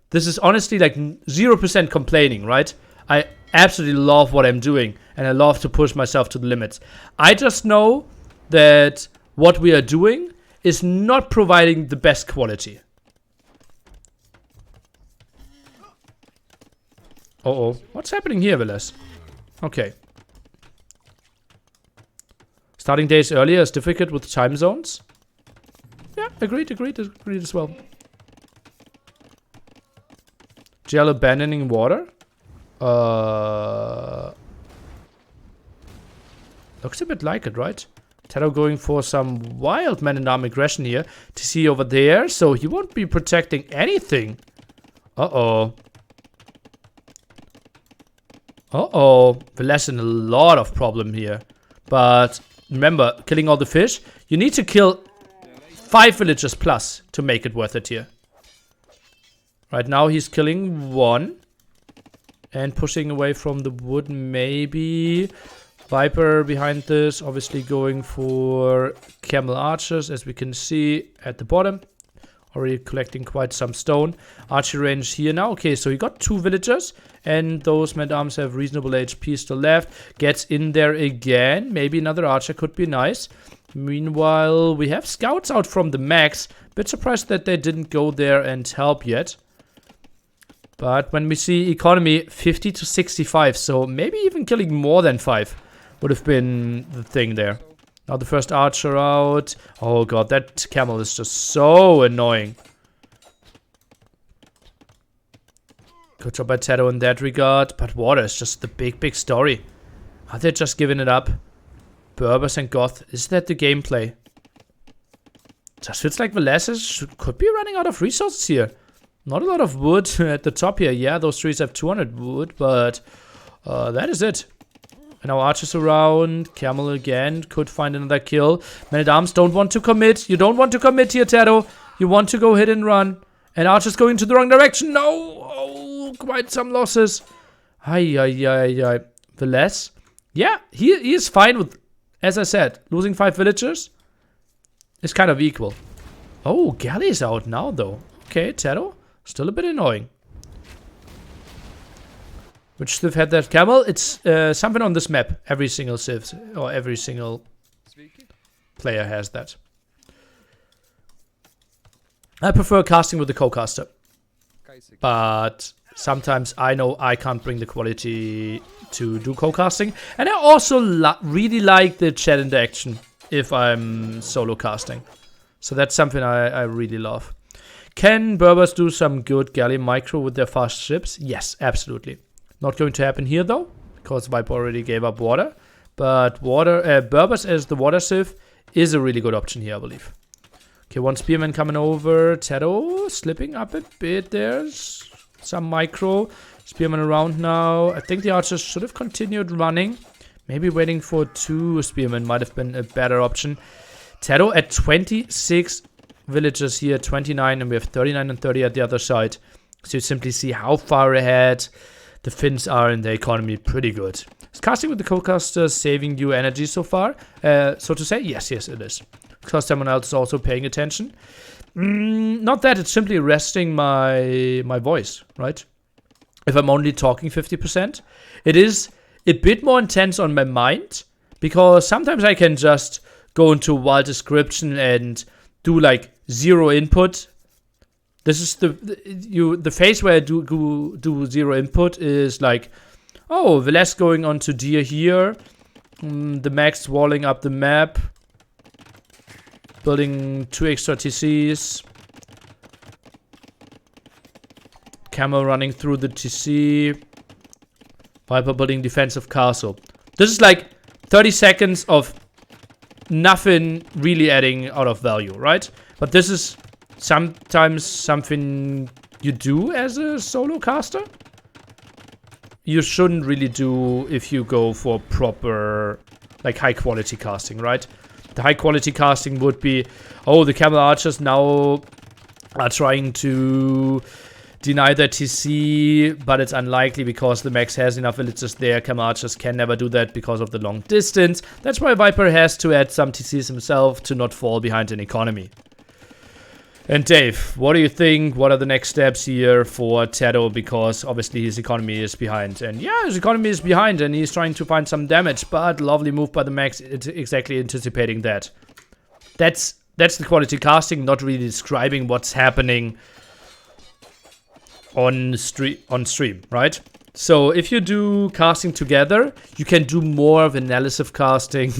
this is honestly like 0% complaining, right? I absolutely love what I'm doing and I love to push myself to the limits. I just know that what we are doing is not providing the best quality. Uh-oh. What's happening here, Villese? Okay. Starting days earlier is difficult with time zones. Yeah, agreed as well. Gel abandoning water? Looks a bit like it, right? TaToH going for some wild man-in-arm aggression here. TC over there, so he won't be protecting anything. Uh-oh. Villese in a lot of problem here. But remember, killing all the fish, you need to kill 5 villagers plus to make it worth it here. Right now he's killing 1. And pushing away from the wood, maybe. Viper behind this, obviously going for camel archers, as we can see at the bottom. Already collecting quite some stone. Archery range here now. Okay, so he got 2 villagers. And those men-at-arms have reasonable HP still left. Gets in there again. Maybe another archer could be nice. Meanwhile, we have scouts out from TheMax. Bit surprised that they didn't go there and help yet. But when we see economy, 50 to 65. So maybe even killing more than 5 would have been the thing there. Now the first archer out. Oh god, that camel is just so annoying. Good job by TaToH in that regard. But water is just the big story. Are they just giving it up? Berbers and Goth. Is that the gameplay? Just feels like Villese could be running out of resources here. Not a lot of wood at the top here. Yeah, those trees have 200 wood, but that is it. And now archers around. Camel again. Could find another kill. Men-at-arms don't want to commit. You don't want to commit here, TaToH. You want to go hit and run. And archers going to the wrong direction. No! Oh, quite some losses. Ay. Villese. Yeah, he is fine with, as I said, losing 5 villagers is kind of equal. Oh, Galley is out now, though. Okay, TaToH. Still a bit annoying. Which Civ had that camel? It's something on this map. Every single Civ, or every single player has that. I prefer casting with the co-caster. But sometimes I know I can't bring the quality to do co-casting. And I also really like the chat interaction if I'm solo casting. So that's something I really love. Can Berbers do some good galley micro with their fast ships? Yes, absolutely. Not going to happen here though, because Viper already gave up water. But Berbers as the water civ is a really good option here, I believe. Okay, 1 spearman coming over. TaToH slipping up a bit there. Some micro. Spearman around now. I think the archers should have continued running. Maybe waiting for 2 spearmen might have been a better option. TaToH at 26 villagers here, 29, and we have 39 and 30 at the other side. So you simply see how far ahead the Finns are in the economy. Pretty good. Is casting with the co-caster saving you energy so far? So to say, yes, it is. Because someone else is also paying attention. Not that, it's simply resting my voice, right? If I'm only talking 50%. It is a bit more intense on my mind, because sometimes I can just go into wild description and do like 0 input. This is the phase where I do 0 input is like, oh, Villese going on to deer here, TheMax walling up the map, building 2 extra TCs, Camel running through the TC, Viper building defensive castle. This is like 30 seconds of nothing really adding out of value, right? But this is sometimes something you do as a solo caster. You shouldn't really do if you go for proper, like, high quality casting, right? The high quality casting would be, oh, the Camel Archers now are trying to deny their TC, but it's unlikely because TheMax has enough villagers there. Camel Archers can never do that because of the long distance. That's why Viper has to add some TCs himself to not fall behind an economy. And Dave, what do you think? What are the next steps here for TaToH? Because obviously his economy is behind. And yeah, his economy is behind and he's trying to find some damage. But lovely move by TheMax, it's exactly anticipating that. That's the quality casting, not really describing what's happening on stream, right? So if you do casting together, you can do more of analysis casting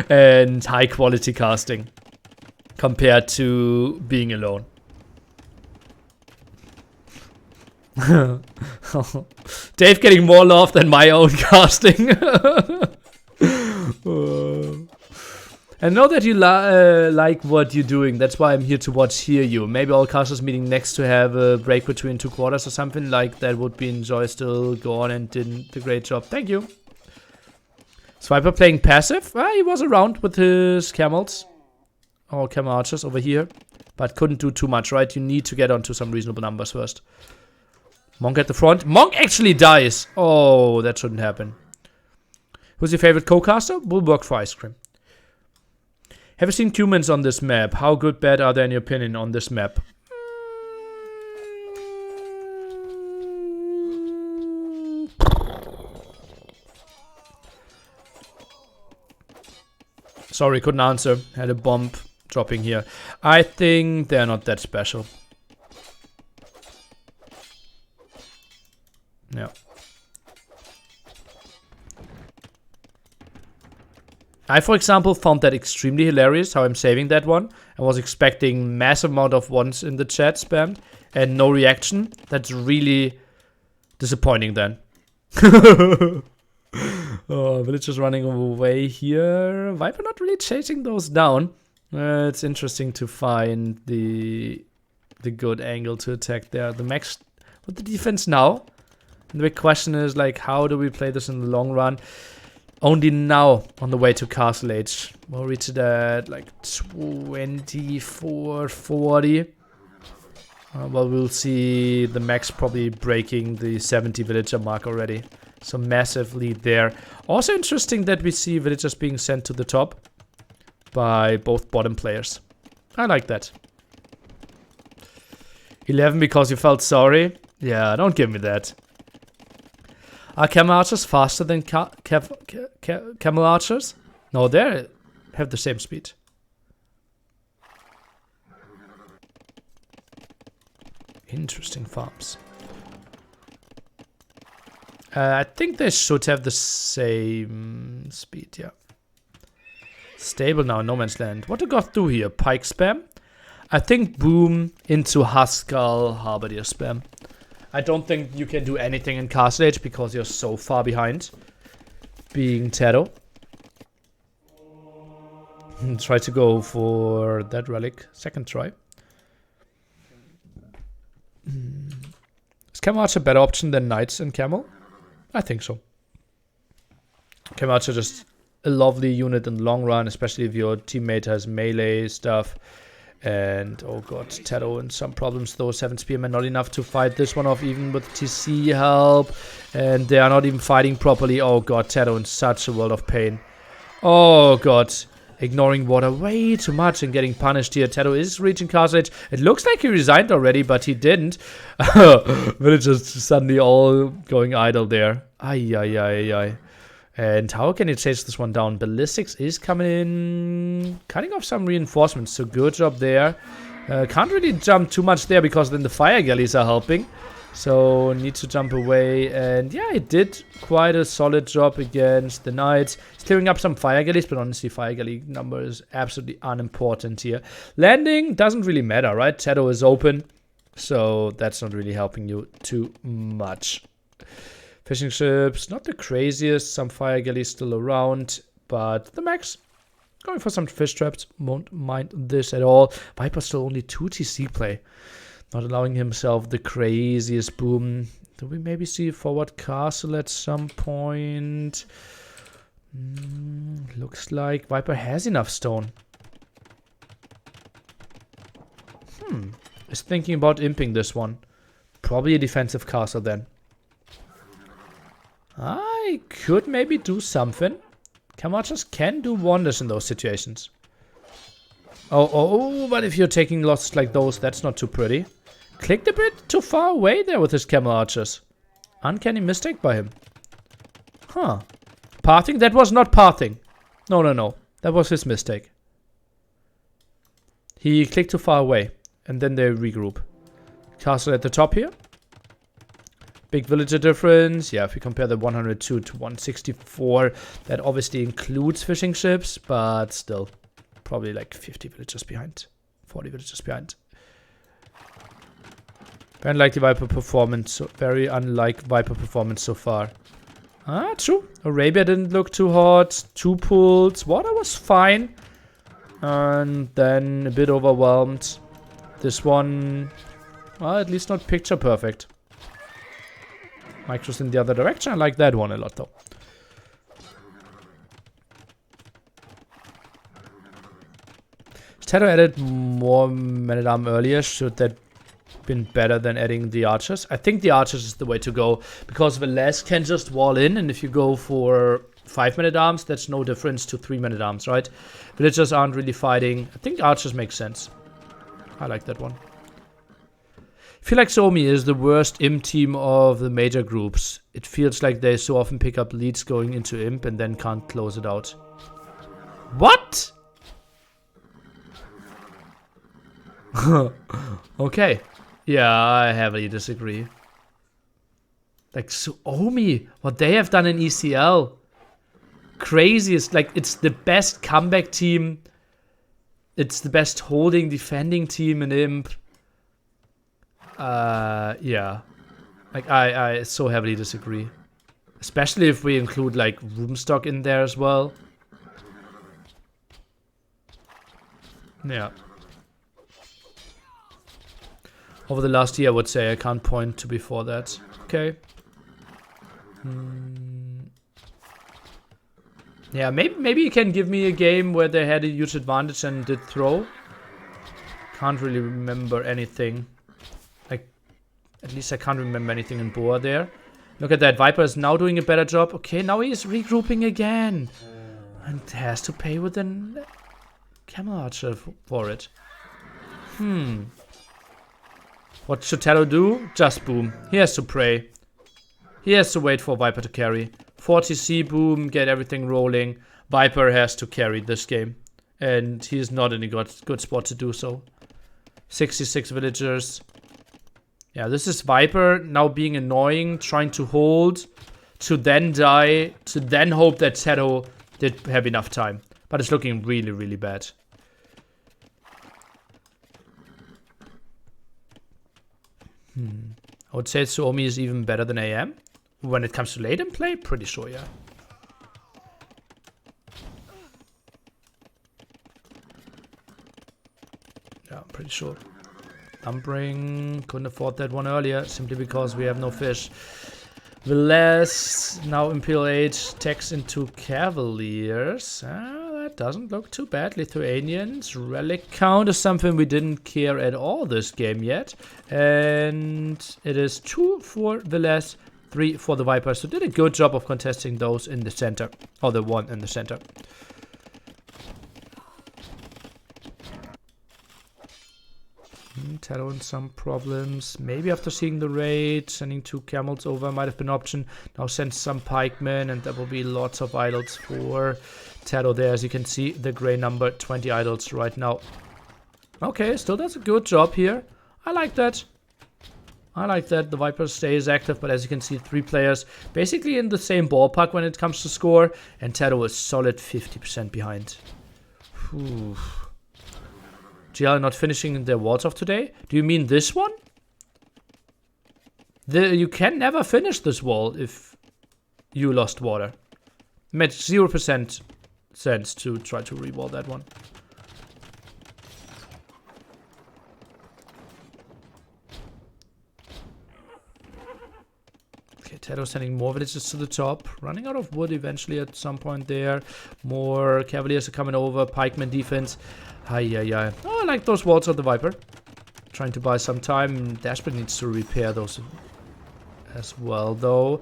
and high quality casting compared to being alone. Dave getting more love than my own casting. I know that you like what you're doing. That's why I'm here to hear you. Maybe all casters meeting next to have a break between 2 quarters or something like that would be enjoy. Still go on and did a great job. Thank you. Swiper playing passive. He was around with his camels. Or Camel Archers over here. But couldn't do too much, right? You need to get onto some reasonable numbers first. Monk at the front. Monk actually dies. Oh, that shouldn't happen. Who's your favorite co-caster? Will work for ice cream. Have you seen humans on this map? How good, bad are they in your opinion on this map? Sorry, couldn't answer. Had a bomb dropping here. I think they're not that special. Yeah. I, for example, found that extremely hilarious, how I'm saving that one. I was expecting massive amount of ones in the chat spammed and no reaction. That's really disappointing then. Oh, villagers running away here. Viper not really chasing those down. It's interesting to find the good angle to attack there. TheMax with the defense now. And the big question is, like, how do we play this in the long run? Only now on the way to Castle Age. We'll reach it at like 24-40. Well, we'll see TheMax probably breaking the 70 villager mark already. So massive lead there. Also interesting that we see villagers being sent to the top by both bottom players. I like that. 11 because you felt sorry? Yeah, don't give me that. Are Camel Archers faster than Camel Archers? No, they have the same speed. Interesting farms. I think they should have the same speed, yeah. Stable now, no man's land. What do God do here? Pike spam? I think boom into Haskell Halberdier spam. I don't think you can do anything in Castle Age because you're so far behind. Being TaToH. Try to go for that relic. Second try. Is Camel Archer a better option than Knights and Camel? I think so. Camacho just a lovely unit in the long run, especially if your teammate has melee stuff. And oh god, TaToH in some problems though. 7 Spearmen, not enough to fight this one off even with TC help. And they are not even fighting properly. Oh god, TaToH in such a world of pain. Oh god. Ignoring water way too much and getting punished here. TaToH is reaching castle edge. It looks like he resigned already, but he didn't. Villagers suddenly all going idle there. Ay, ay, ay, ay. And how can you chase this one down? Ballistics is coming in, cutting off some reinforcements, so good job there. Can't really jump too much there because then the fire galleys are helping. So need to jump away, and yeah, it did quite a solid job against the knights. It's clearing up some fire galleys, but honestly, fire galley number is absolutely unimportant here. Landing doesn't really matter, right? TaToH is open, so that's not really helping you too much. Fishing ships, not the craziest. Some fire galleys still around, but TheMax going for some fish traps. Won't mind this at all. Viper still only 2 TC play. Not allowing himself the craziest boom. Do we maybe see a forward castle at some point? Looks like Viper has enough stone. Is thinking about imping this one. Probably a defensive castle then. I could maybe do something. Camachas can do wonders in those situations. Oh, but if you're taking losses like those, that's not too pretty. Clicked a bit too far away there with his camel archers. Uncanny mistake by him. Huh. Pathing? That was not pathing. No. That was his mistake. He clicked too far away. And then they regroup. Castle at the top here. Big villager difference. Yeah, if we compare the 102 to 164, that obviously includes fishing ships, but still, probably like 50 villagers behind, 40 villagers behind. Very unlike the Viper performance, so very unlike Viper performance so far. Ah, true. Arabia didn't look too hot. 2 pulls. Water was fine. And then a bit overwhelmed. This one, well, at least not picture perfect. Micros in the other direction. I like that one a lot, though. TaToH added more men-at-arms earlier. Should that been better than adding the archers? I think the archers is the way to go, because Villese can just wall in, and if you go for 5 men-at-arms, that's no difference to 3 men-at-arms, right? Villagers aren't really fighting. I think archers make sense. I like that one. I feel like Suomi is the worst imp team of the major groups. It feels like they so often pick up leads going into imp and then can't close it out. What? Okay. Yeah, I heavily disagree. Like Suomi, what they have done in ECL. Craziest. Like, it's the best comeback team. It's the best holding, defending team in imp. Yeah. Like, I so heavily disagree. Especially if we include, like, room stock in there as well. Yeah. Over the last year, I would say. I can't point to before that. Okay. Yeah, maybe you can give me a game where they had a huge advantage and did throw. Can't really remember anything. Like, at least I can't remember anything in Boa there. Look at that. Viper is now doing a better job. Okay, now he is regrouping again. And has to pay with a camel archer for it. What should TaToH do? Just boom. He has to pray. He has to wait for Viper to carry. 40C boom, get everything rolling. Viper has to carry this game. And he is not in a good spot to do so. 66 villagers. Yeah, this is Viper now being annoying, trying to hold, to then die, to then hope that TaToH did have enough time. But it's looking really, really bad. I would say Suomi is even better than AM. When it comes to late in play, pretty sure, yeah. Yeah, I'm pretty sure. Dumpring, couldn't afford that one earlier, simply because we have no fish. Villese, now Imperial Age, techs into Cavaliers. That doesn't look too bad. Lithuanians, relic count is something we didn't care at all this game yet. And it is 2 for Villese, 3 for the Vipers. So did a good job of contesting those in the center. Or the one in the center. TaToH in some problems. Maybe after seeing the raid, sending 2 camels over might have been an option. Now send some pikemen, and there will be lots of idols for TaToH there. As you can see, the gray number, 20 idols right now. Okay, still does a good job here. I like that. I like that. The Viper stays active, but as you can see, 3 players basically in the same ballpark when it comes to score. And TaToH is solid 50% behind. Whew. GL not finishing their walls off today? Do you mean this one? You can never finish this wall if you lost water. It made 0% sense to try to re-wall that one. Okay, TaToH sending more villages to the top. Running out of wood eventually at some point there. More Cavaliers are coming over. Pikeman defense. Hi. Oh, I like those walls of the Viper. Trying to buy some time. Dashbot needs to repair those as well, though.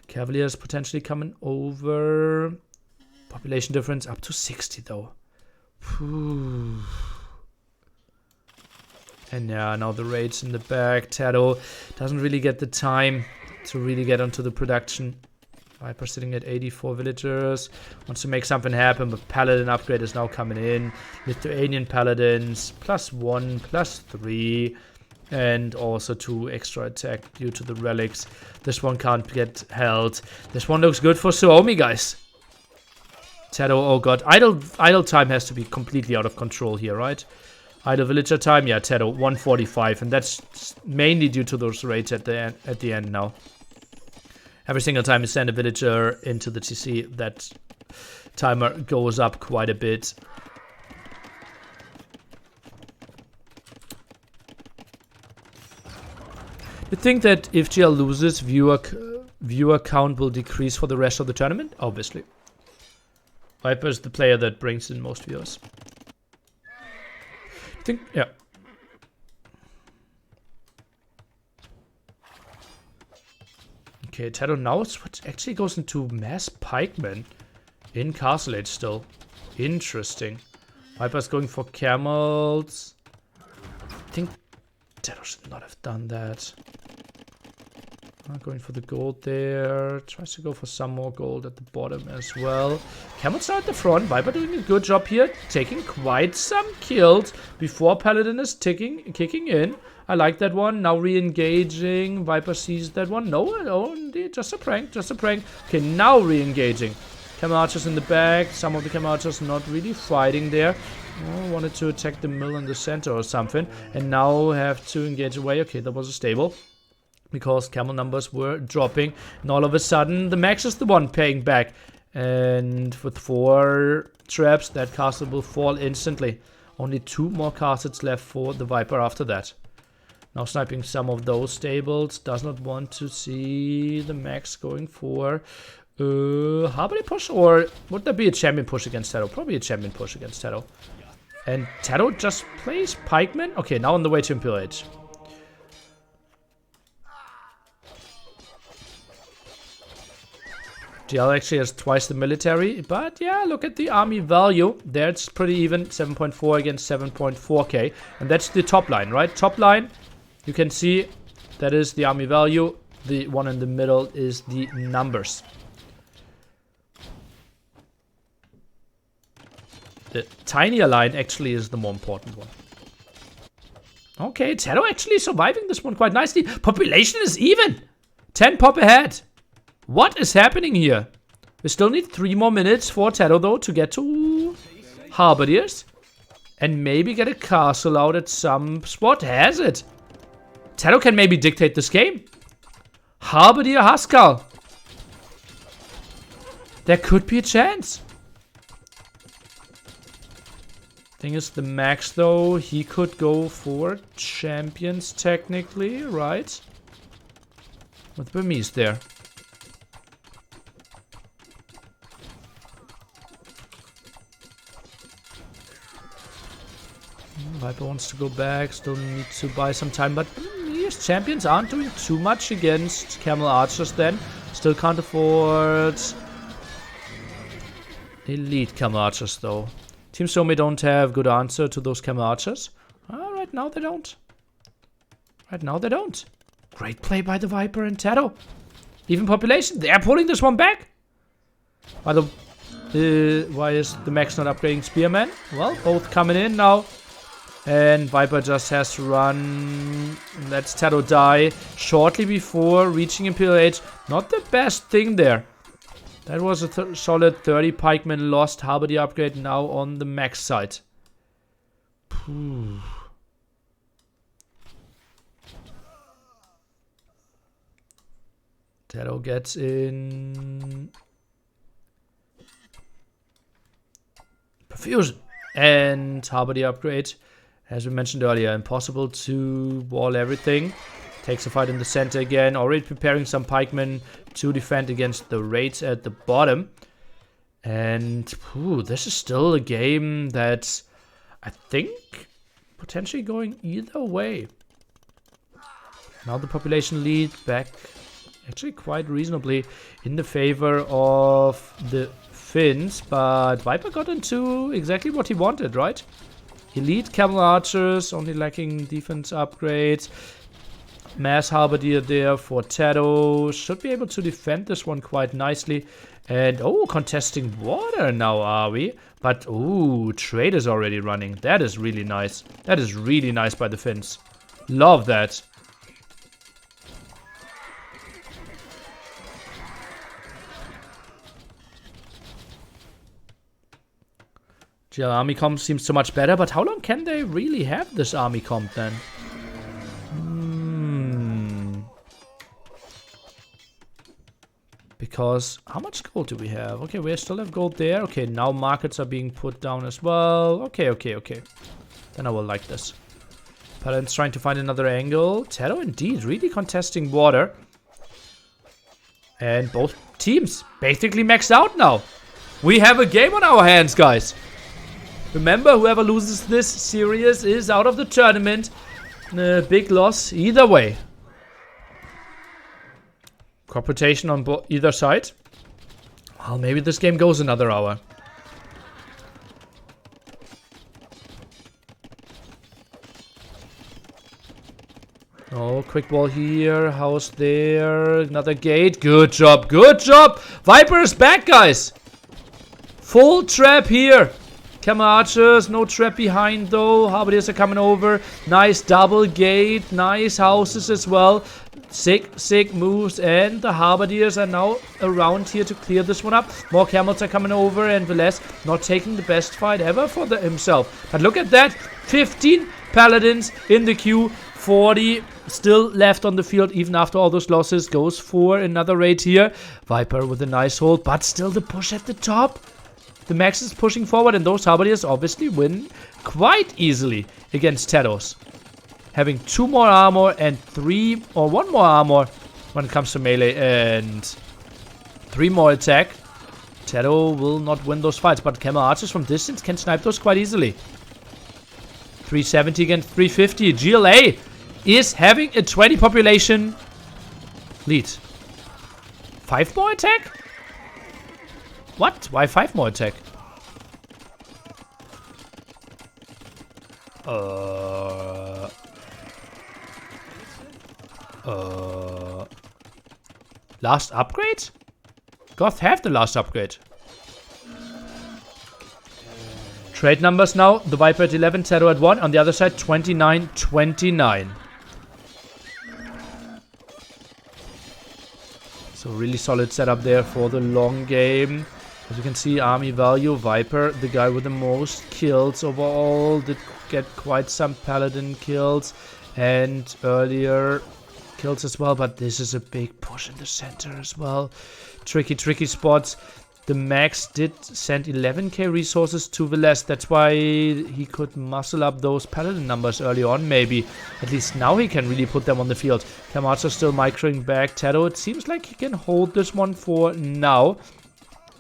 Cavaliers potentially coming over. Population difference up to 60, though. Whew. And yeah, now the raids in the back. TaToH doesn't really get the time to really get onto the production. Viper sitting at 84 villagers. Wants to make something happen, but Paladin upgrade is now coming in. Lithuanian Paladins, +1, +3. And also 2 extra attack due to the relics. This one can't get held. This one looks good for Suomi, guys. TaToH, oh god. Idle time has to be completely out of control here, right? Idle villager time, yeah, TaToH, 145. And that's mainly due to those raids at the end now. Every single time you send a villager into the TC, that timer goes up quite a bit. You think that if GL loses, viewer count will decrease for the rest of the tournament? Obviously. Viper is the player that brings in most viewers. I think, yeah. Okay, TaToH now actually goes into mass pikemen in Castle Age still. Interesting. Viper's going for camels. I think TaToH should not have done that. Going for the gold there. Tries to go for some more gold at the bottom as well. Camels are at the front. Viper doing a good job here. Taking quite some kills before Paladin is kicking in. I like that one. Now re-engaging. Viper sees that one. No, just a prank. Just a prank. Okay, now re-engaging. Camel archers in the back. Some of the camel archers not really fighting there. Oh, wanted to attack the mill in the center or something. And now have to engage away. Okay, that was a stable. Because camel numbers were dropping. And all of a sudden, TheMax is the one paying back. And with 4 traps, that castle will fall instantly. Only 2 more castles left for the Viper after that. Now sniping some of those stables. Does not want to see TheMax going for Harmony push, or would there be a champion push against TaToH? Probably a champion push against TaToH. And TaToH just plays pikemen. Okay, now on the way to Imperial Age. GL actually has twice the military, but yeah, look at the army value. There it's pretty even, 7.4 against 7.4k. And that's the top line, right? Top line, you can see that is the army value. The one in the middle is the numbers. The tinier line actually is the more important one. Okay, TaToH actually surviving this one quite nicely. Population is even. 10 pop ahead. What is happening here? We still need 3 more minutes for TaToH though to get to Halberdiers. And maybe get a castle out at some spot. Has it? TaToH can maybe dictate this game. Halberdier Haskell. There could be a chance. Thing is, TheMax though, he could go for champions technically, right? With Burmese there. Viper wants to go back. Still need to buy some time. But these champions aren't doing too much against Camel Archers then. Still can't afford elite Camel Archers though. Team Somi don't have good answer to those Camel Archers. Right now they don't. Right now they don't. Great play by the Viper and TaToH. Even population. They're pulling this one back. Why is TheMax not upgrading Spearman? Well, both coming in now. And Viper just has to run. Lets TaToH die shortly before reaching Imperial Age. Not the best thing there. That was a solid 30 pikemen lost. Halberdier upgrade now on the max side. TaToH gets in. Perfusion. And Halberdier upgrade. As we mentioned earlier, impossible to wall everything. Takes a fight in the center again. Already preparing some pikemen to defend against the raids at the bottom. And this is still a game that I think potentially going either way. Now the population lead back actually quite reasonably in the favor of the Finns. But Viper got into exactly what he wanted, right? Elite Camel Archers, only lacking defense upgrades. Mass Halberdier there for TaToH. Should be able to defend this one quite nicely. And, contesting water now, are we? But, trade is already running. That is really nice. That is really nice by the Finns. Love that. GL army comp seems so much better, but how long can they really have this army comp then? Because how much gold do we have? Okay, we still have gold there. Okay, now markets are being put down as well. Okay. Then I will like this. Paladin's trying to find another angle. TaToH indeed really contesting water. And both teams basically maxed out now. We have a game on our hands, guys. Remember, whoever loses this series is out of the tournament. Big loss either way. Crop rotation on either side. Well, maybe this game goes another hour. Oh, quick ball here. House there. Another gate. Good job. Good job. Viper is back, guys. Full trap here. Camel Archers, no trap behind though. Halberdiers are coming over. Nice double gate. Nice houses as well. Sick moves. And the Halberdiers are now around here to clear this one up. More camels are coming over. And Villese not taking the best fight ever for himself. But look at that. 15 paladins in the queue. 40 still left on the field even after all those losses. Goes for another raid here. Viper with a nice hold. But still the push at the top. TheMax is pushing forward, and those Halberdiers obviously win quite easily against TaToH. Having 2 more armor and 1 more armor when it comes to melee and 3 more attack. TaToH will not win those fights, but Camel Archers from distance can snipe those quite easily. 370 against 350. GLA is having a 20 population lead. 5 more attack? What? Why 5 more attack? Last upgrade? Goth have the last upgrade. Trade numbers now. The Viper at 11, TaToH at 1. On the other side, 29-29. So really solid setup there for the long game. As you can see, army value, Viper, the guy with the most kills overall, did get quite some paladin kills and earlier kills as well, but this is a big push in the center as well. Tricky spots. TheMax did send 11k resources to Villese. That's why he could muscle up those paladin numbers early on, maybe. At least now he can really put them on the field. Kamacha still microing back. TaToH, it seems like he can hold this one for now.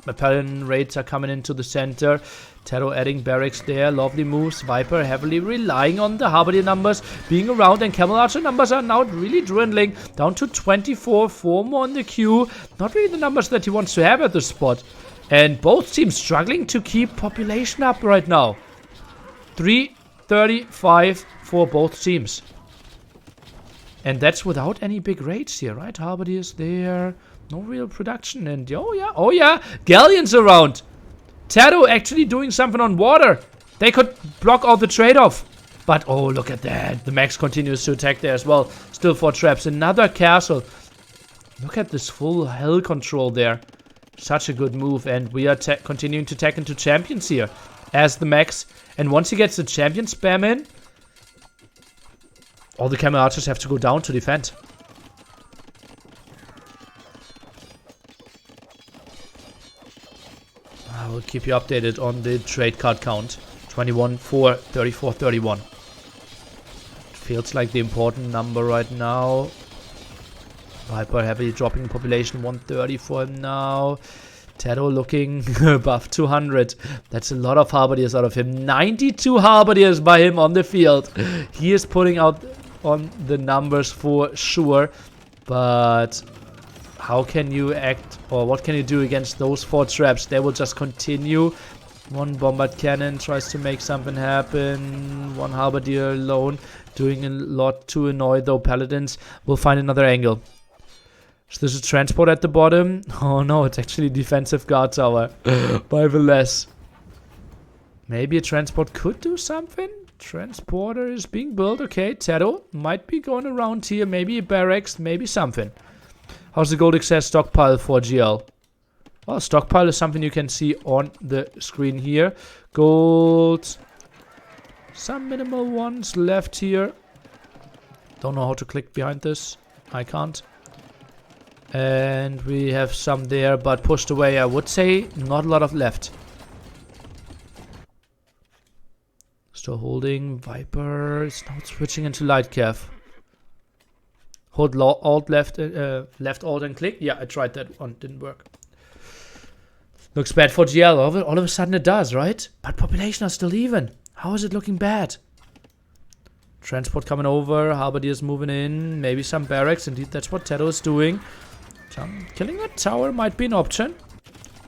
The paladin raids are coming into the center. TaToH adding barracks there. Lovely moves. Viper heavily relying on the Halberdier numbers being around. And Camel Archer numbers are now really dwindling. Down to 24. 4 more on the queue. Not really the numbers that he wants to have at the spot. And both teams struggling to keep population up right now. 335 for both teams. And that's without any big raids here, right? Halberdier is there. No real production. And oh yeah. Galleons around. TaToH actually doing something on water. They could block all the trade-off. But oh, look at that. TheMax continues to attack there as well. Still 4 traps. Another castle. Look at this full hell control there. Such a good move. And we are continuing to tech into champions here as TheMax. And once he gets the champion spam in, all the Camel Archers have to go down to defend. I will keep you updated on the trade card count. 21, 4, 34, 31. Feels like the important number right now. Viper heavily dropping population. 130 for him now. TaToH looking above 200. That's a lot of Halberdiers out of him. 92 Halberdiers by him on the field. He is putting out on the numbers for sure. But how can you act, or what can you do against those 4 traps? They will just continue. 1 bombard cannon tries to make something happen. 1 Halberdier alone doing a lot to annoy though. Paladins will find another angle. So there's a transport at the bottom. Oh no, it's actually a defensive guard tower by Villese. Maybe a transport could do something. Transporter is being built. Okay, TaToH might be going around here. Maybe a barracks, maybe something. How's the gold access stockpile for GL? Well, stockpile is something you can see on the screen here. Gold. Some minimal ones left here. Don't know how to click behind this. I can't. And we have some there, but pushed away. I would say not a lot of left. Still holding. Viper is now switching into LidaKor. Hold alt left, left alt and click. Yeah, I tried that one. Didn't work. Looks bad for GL. All of a sudden it does, right? But population are still even. How is it looking bad? Transport coming over. Halberdiers moving in. Maybe some barracks. Indeed, that's what TaToH is doing. Killing that tower might be an option.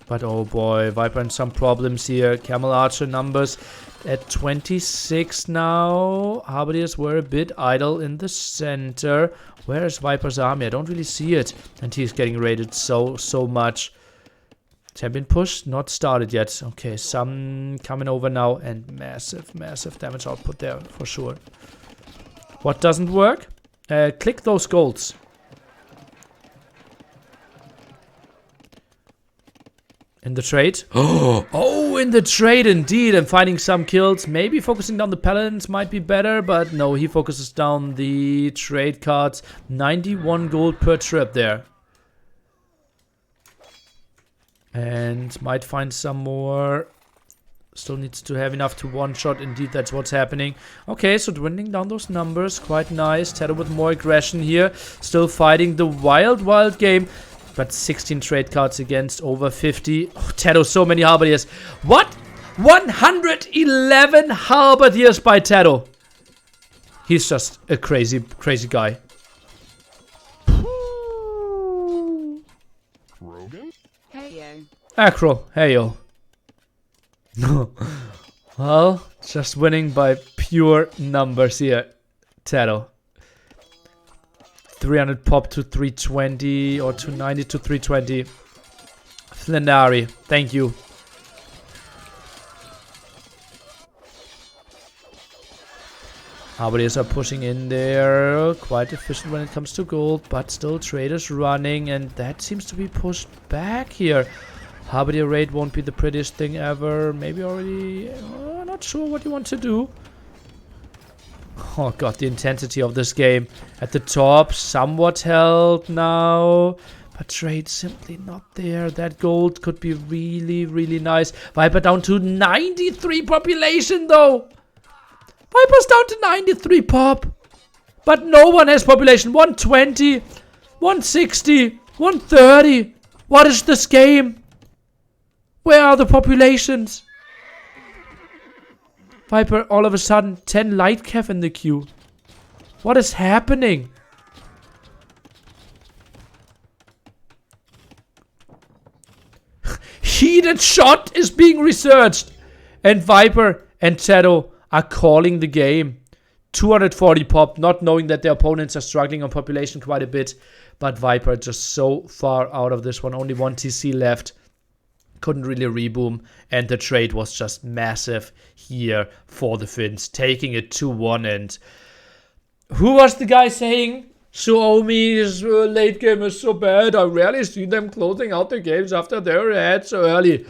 But oh boy, Viper in some problems here. Camel Archer numbers at 26 now. Halberdiers were a bit idle in the center. Where is Viper's army? I don't really see it. And he's getting raided so much. Champion push not started yet. Okay, some coming over now. And massive damage output there for sure. What doesn't work? Click those golds. In the trade. Oh, in the trade indeed. And finding some kills. Maybe focusing down the paladins might be better. But no, he focuses down the trade cards. 91 gold per trip there. And might find some more. Still needs to have enough to one-shot. Indeed, that's what's happening. Okay, so dwindling down those numbers. Quite nice. TaToH with more aggression here. Still fighting the wild game. But 16 trade cards against over 50. Oh, TaToH, so many Halberdiers. What? 111 Halberdiers by TaToH. He's just a crazy guy. Rogan? Hey yo. Acro, hey yo. Well, just winning by pure numbers here. TaToH. 300 pop to 320 or 290 to 320. Flenari, thank you. Halberdiers are pushing in there. Quite efficient when it comes to gold, but still traders running, and that seems to be pushed back here. Halberdier raid won't be the prettiest thing ever. Maybe already. Not sure what you want to do. Oh god, the intensity of this game. At the top, somewhat held now. But trade simply not there. That gold could be really nice. Viper down to 93 population though. Viper's down to 93 pop. But no one has population. 120, 160, 130. What is this game? Where are the populations? Viper, all of a sudden, 10 LidaKor in the queue. What is happening? Heated shot is being researched. And Viper and TaToH are calling the game. 240 pop, not knowing that their opponents are struggling on population quite a bit. But Viper just so far out of this one. Only 1 TC left. Couldn't really reboom. And the trade was just massive here for the Finns. Taking it 2-1. And who was the guy saying? Suomi's late game is so bad. I rarely see them closing out the games after they're ahead so early.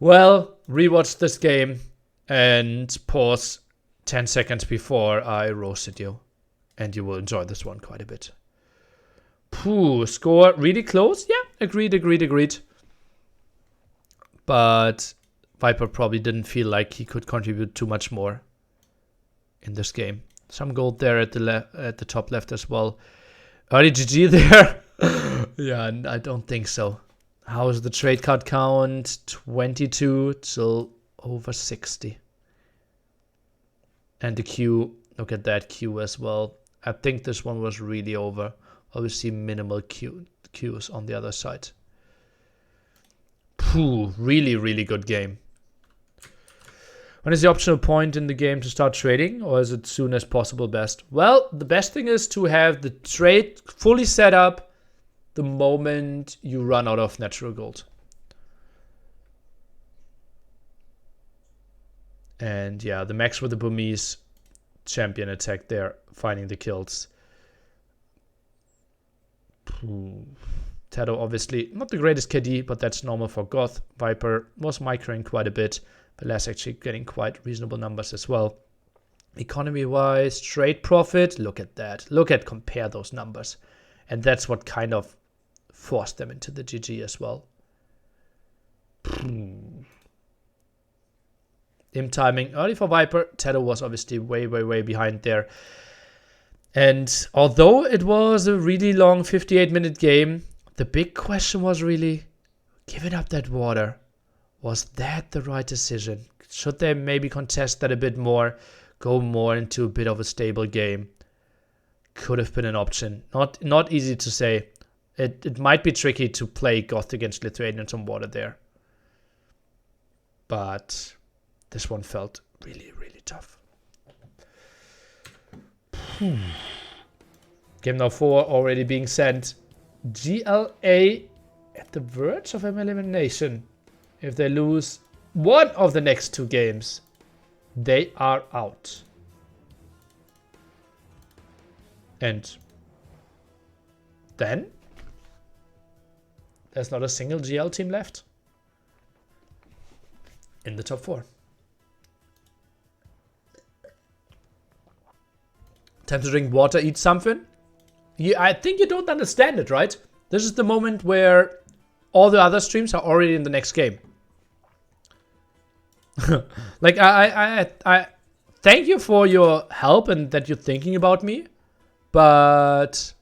Well, rewatch this game and pause 10 seconds before I roasted you. And you will enjoy this one quite a bit. Pooh, score really close? Yeah, agreed. But Viper probably didn't feel like he could contribute too much more in this game. Some gold there at the top left as well. Early GG there. Yeah, and I don't think so. How is the trade card count? 22 till over 60. And the queue, look at that queue as well. I think this one was really over. Obviously minimal queues on the other side. Pooh, really good game. When is the optional point in the game to start trading, or is it soon as possible best? Well, the best thing is to have the trade fully set up the moment you run out of natural gold. And yeah, the max with the Burmese champion attack there, finding the kills. TaToH obviously not the greatest KD, but that's normal for Goth. Viper was microing quite a bit. Villese actually getting quite reasonable numbers as well. Economy-wise, trade profit, look at that. Compare those numbers. And that's what kind of forced them into the GG as well. Im timing early for Viper. TaToH was obviously way behind there. And although it was a really long 58-minute game, the big question was really, giving up that water. Was that the right decision? Should they maybe contest that a bit more? Go more into a bit of a stable game? Could have been an option. Not easy to say. It might be tricky to play Goth against Lithuanians on water there. But this one felt really tough. Game now 4 already being sent. GLA at the verge of an elimination. If they lose one of the next 2 games, they are out. And then there's not a single GL team left in the top 4. Time to drink water, eat something. I think you don't understand it, right? This is the moment where all the other streams are already in the next game. Like, I thank you for your help and that you're thinking about me. But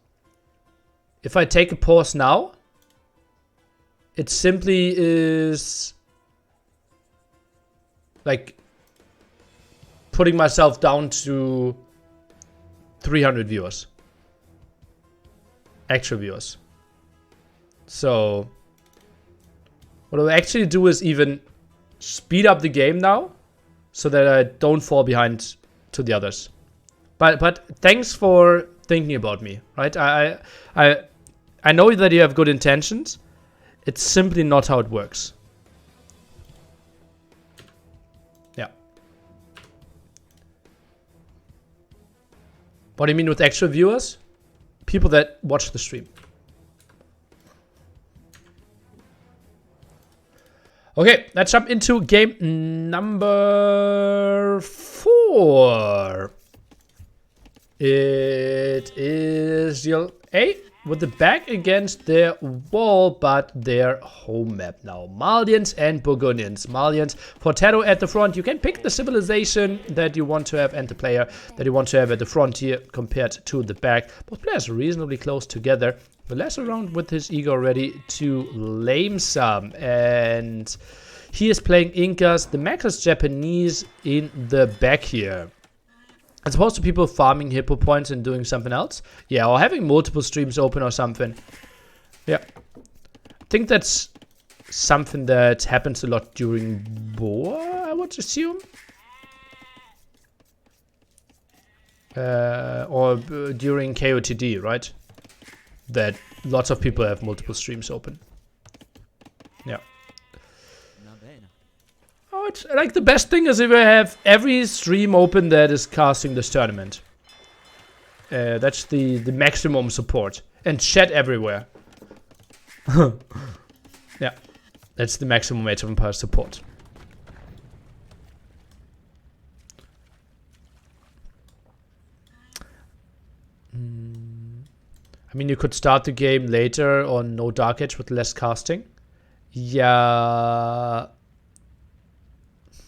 if I take a pause now, it simply is like putting myself down to 300 viewers. Actual viewers. So what I'll actually do is even speed up the game now so that I don't fall behind to the others. But thanks for thinking about me, right? I know that you have good intentions. It's simply not how it works. Yeah. What do you mean with actual viewers? People that watch the stream. Okay, let's jump into game number 4. It is GLA with the back against their wall, but their home map now. Malians and Burgundians. Malians for TaToH at the front. You can pick the civilization that you want to have and the player that you want to have at the front here compared to the back. Both players are reasonably close together. Villese around with his ego ready to lame some. And He is playing Incas. TheMax is Japanese in the back here. As opposed to people farming hippo points and doing something else. Yeah, or having multiple streams open or something. Yeah. I think that's something that happens a lot during Boa, I would assume. Or during KOTD, right? That lots of people have multiple streams open. Yeah. Oh, it's like the best thing is if I have every stream open that is casting this tournament. That's the maximum support. And chat everywhere. Yeah. That's the maximum Age of Empires support. I mean, you could start the game later on no Dark Age with less casting. Yeah.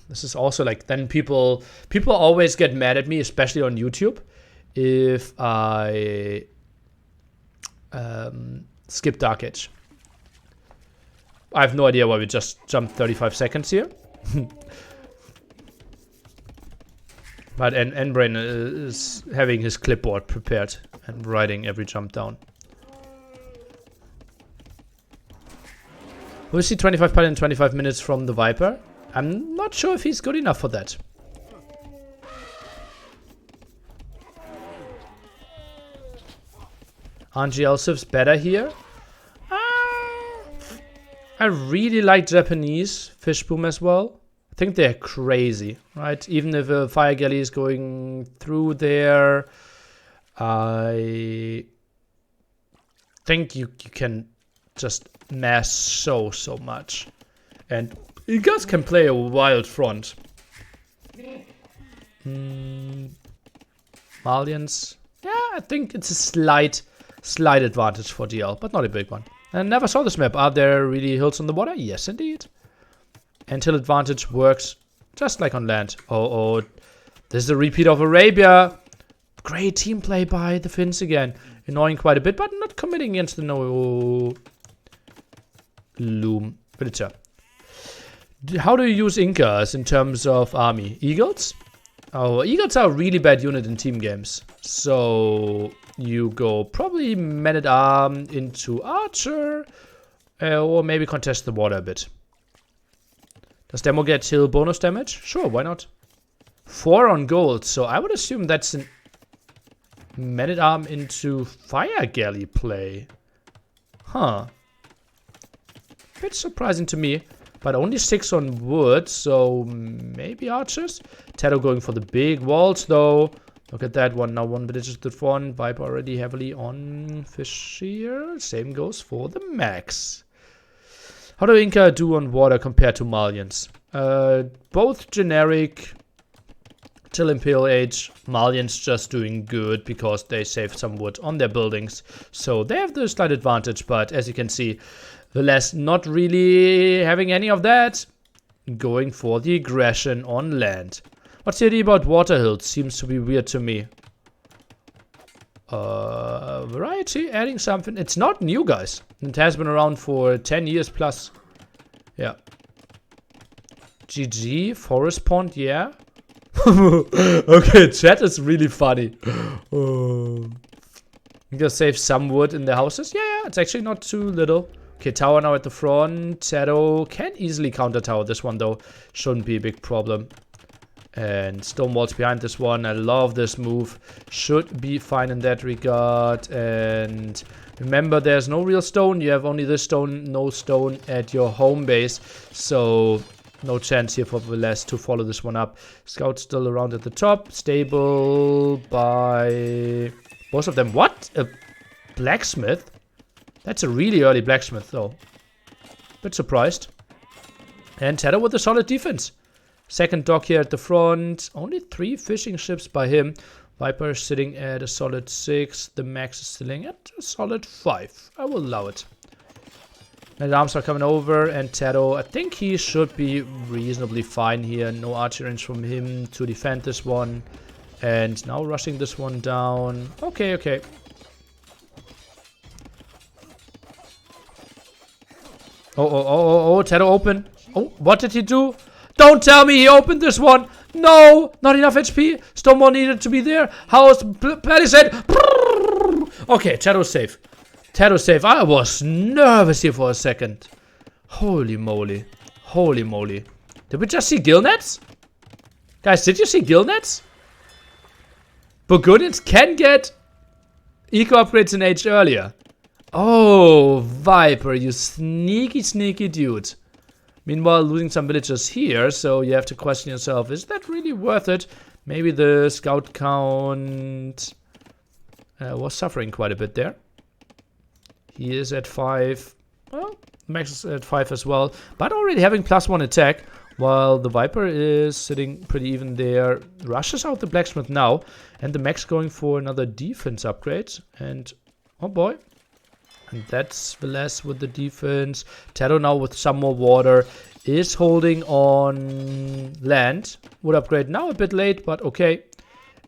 This is also like, then people always get mad at me, especially on YouTube, if I skip Dark Age. I have no idea why we just jumped 35 seconds here. But Nbrain is having his clipboard prepared and writing every jump down. We'll see 25 pilot in 25 minutes from the Viper. I'm not sure if he's good enough for that. RNG Elsif's better here. I really like Japanese Fishboom as well. I think they're crazy, right? Even if a fire galley is going through there, I think you can just mass so much. And you guys can play a wild front. Malians. Yeah, I think it's a slight advantage for DL, but not a big one. I never saw this map. Are there really hills on the water? Yes, indeed. Until advantage works just like on land. Oh, this is a repeat of Arabia. Great team play by the Finns again. Annoying quite a bit, but not committing against the no loom villager. How do you use Incas in terms of army? Eagles? Oh, Eagles are a really bad unit in team games. So you go probably man-at-arm into archer, or maybe contest the water a bit. Does Demo get hill bonus damage? Sure, why not? 4 on gold, so I would assume that's an man-at-arm into fire galley play. Huh. Bit surprising to me, but only 6 on wood, so maybe archers? TaToH going for the big walls though. Look at that one. Now one village to one. Viper already heavily on fish here. Same goes for the max. How do Inca do on water compared to Malians? Both generic till Imperial Age. Malians just doing good because they saved some wood on their buildings. So they have the slight advantage, but as you can see, Villese not really having any of that. Going for the aggression on land. What's the idea about water hills? Seems to be weird to me. Variety, adding something. It's not new, guys. It has been around for 10 years plus. Yeah. GG, forest pond, yeah. Okay, chat is really funny. You can save some wood in the houses. Yeah, it's actually not too little. Okay, tower now at the front. TaToH can easily counter tower this one though. Shouldn't be a big problem. And stone walls behind this one. I love this move. Should be fine in that regard. And remember, there's no real stone. You have only this stone, no stone at your home base. So no chance here for Villese to follow this one up. Scout still around at the top. Stable by both of them. What? A blacksmith? That's a really early blacksmith though. Bit surprised. And TaToH with a solid defense. Second dock here at the front. Only 3 fishing ships by him. Viper sitting at a solid 6. TheMax is sitting at a solid 5. I will allow it. And arms are coming over. And TaToH, I think he should be reasonably fine here. No archer range from him to defend this one. And now rushing this one down. Okay, okay. Oh, TaToH open. Oh, what did he do? Don't tell me he opened this one. No, not enough HP. Stonewall needed to be there. House, Palisade. Okay, TaToH safe. TaToH safe. I was nervous here for a second. Holy moly. Holy moly. Did we just see gill nets? Guys, did you see gill nets? Burgundians can get eco upgrades in age earlier. Oh, Viper, you sneaky, sneaky dude. Meanwhile, losing some villagers here, so you have to question yourself, is that really worth it? Maybe the scout count was suffering quite a bit there. He is at 5. Well, Max is at 5 as well, but already having +1 attack, while the Viper is sitting pretty even there. Rushes out the blacksmith now, and the Max going for another defense upgrade. And, oh boy. And that's Villese with the defense. TaToH now with some more water is holding on land. Would upgrade now a bit late, but okay.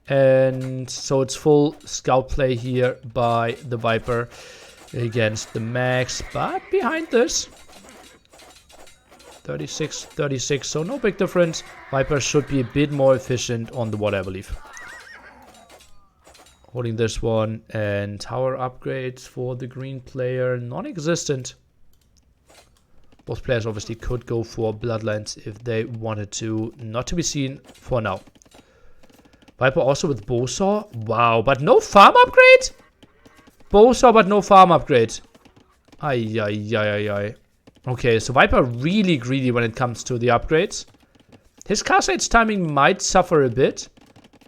And so it's full scout play here by the Viper against the Max. But behind this, 36, so no big difference. Viper should be a bit more efficient on the water, I believe. Holding this one, and tower upgrades for the green player, non-existent. Both players obviously could go for bloodlines if they wanted to. Not to be seen for now. Viper also with bowsaw. Wow, but no farm upgrade? Bowsaw, but no farm upgrade. Ay. Okay, so Viper really greedy when it comes to the upgrades. His castle age timing might suffer a bit,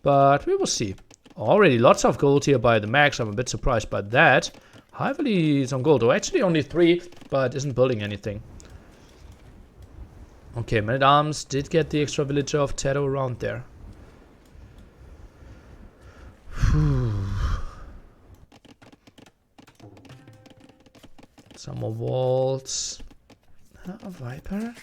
but we will see. Already lots of gold here by the Max. I'm a bit surprised by that. Heavily some gold. Oh, actually only 3, but isn't building anything. Okay, Man-at-Arms did get the extra villager of TaToH around there. Some more walls. Viper.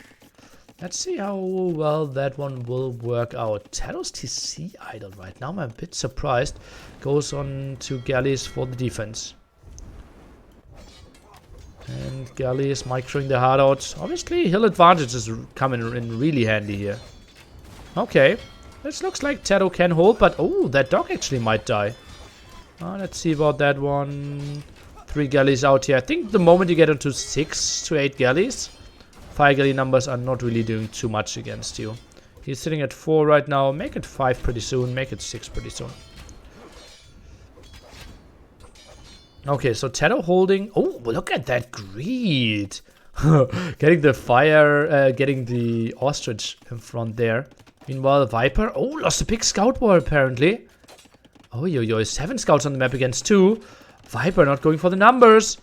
Let's see how well that one will work out. TaToH's TC idle right now. I'm a bit surprised. Goes on to galleys for the defense. And galleys microing the hard out. Obviously, hill advantage is coming in really handy here. Okay. This looks like TaToH can hold, but oh, that dog actually might die. Let's see about that one. 3 galleys out here. I think the moment you get into 6 to 8 galleys, 5 galley numbers are not really doing too much against you. He's sitting at 4 right now. Make it 5 pretty soon. Make it 6 pretty soon. Okay, so TaToH holding. Oh, look at that greed. Getting the fire, getting the ostrich in front there. Meanwhile, Viper. Oh, lost a big scout war apparently. Oh, yo, 7 scouts on the map against 2. Viper not going for the numbers.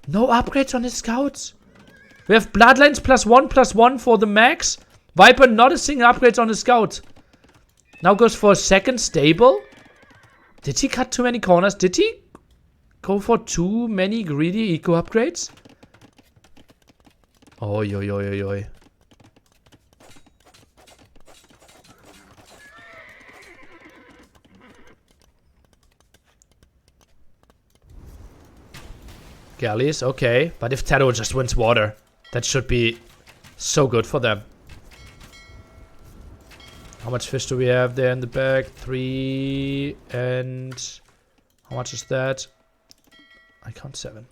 No upgrades on his scouts. We have bloodlines +1/+1 for the Max. Viper not a single upgrade on his scout. Now goes for a second stable. Did he cut too many corners? Did he go for too many greedy eco upgrades? Oh, yo. Galleys, okay. But if TaToH just wins water, that should be so good for them. How much fish do we have there in the bag? 3 and... how much is that? I count 7.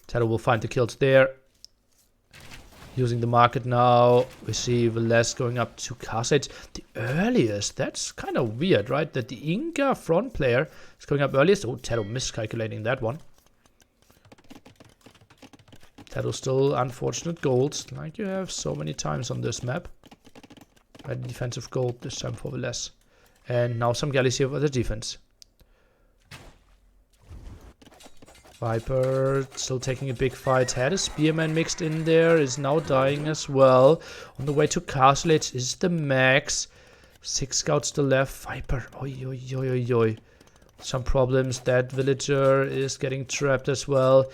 TaToH will find the kills there. Using the market now. We see Villese going up to Castle the earliest. That's kind of weird, right? That the Inca front player is going up earliest. Oh, TaToH miscalculating that one. TaToH still unfortunate golds, like you have so many times on this map. Red defensive gold this time for Villese. And now some galleys here for the defense. Viper still taking a big fight. Had a spearman mixed in there, is now dying as well. On the way to Castle Edge is the Max. 6 scouts still left. Viper, oi. Some problems. That villager is getting trapped as well.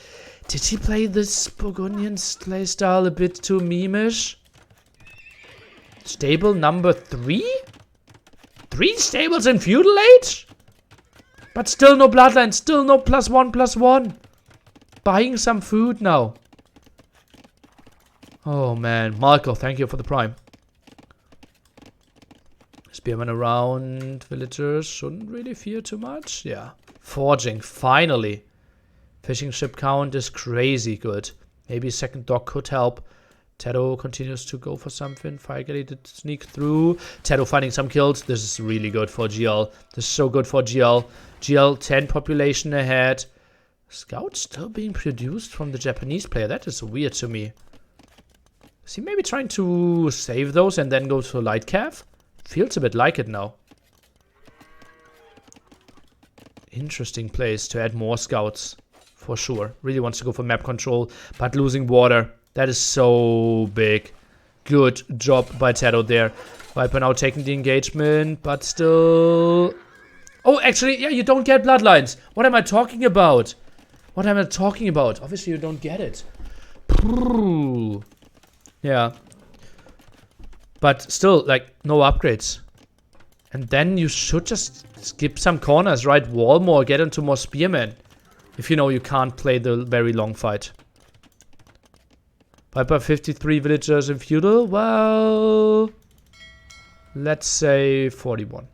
Did he play this Burgundian playstyle a bit too meme-ish? Stable number 3? 3 stables in feudal age? But still no bloodline, still no +1/+1. Buying some food now. Oh man, Marco, thank you for the prime. Spearman around. Villagers shouldn't really fear too much. Yeah. Forging, finally. Fishing ship count is crazy good. Maybe a second dock could help. TaToH continues to go for something. Firegate did sneak through. TaToH finding some kills. This is really good for GL. This is so good for GL. GL 10 population ahead. Scouts still being produced from the Japanese player. That is weird to me. Is he maybe trying to save those and then go for light cav? Feels a bit like it now. Interesting place to add more scouts. For sure. Really wants to go for map control. But losing water. That is so big. Good job by TaToH there. Viper now taking the engagement. But still... Oh, actually, yeah, you don't get bloodlines. What am I talking about? What am I talking about? Obviously, you don't get it. Yeah. But still, like, no upgrades. And then you should just skip some corners, right? Wall more, get into more spearmen. If you know you can't play the very long fight. Viper 53 villagers in feudal. Well, let's say 41.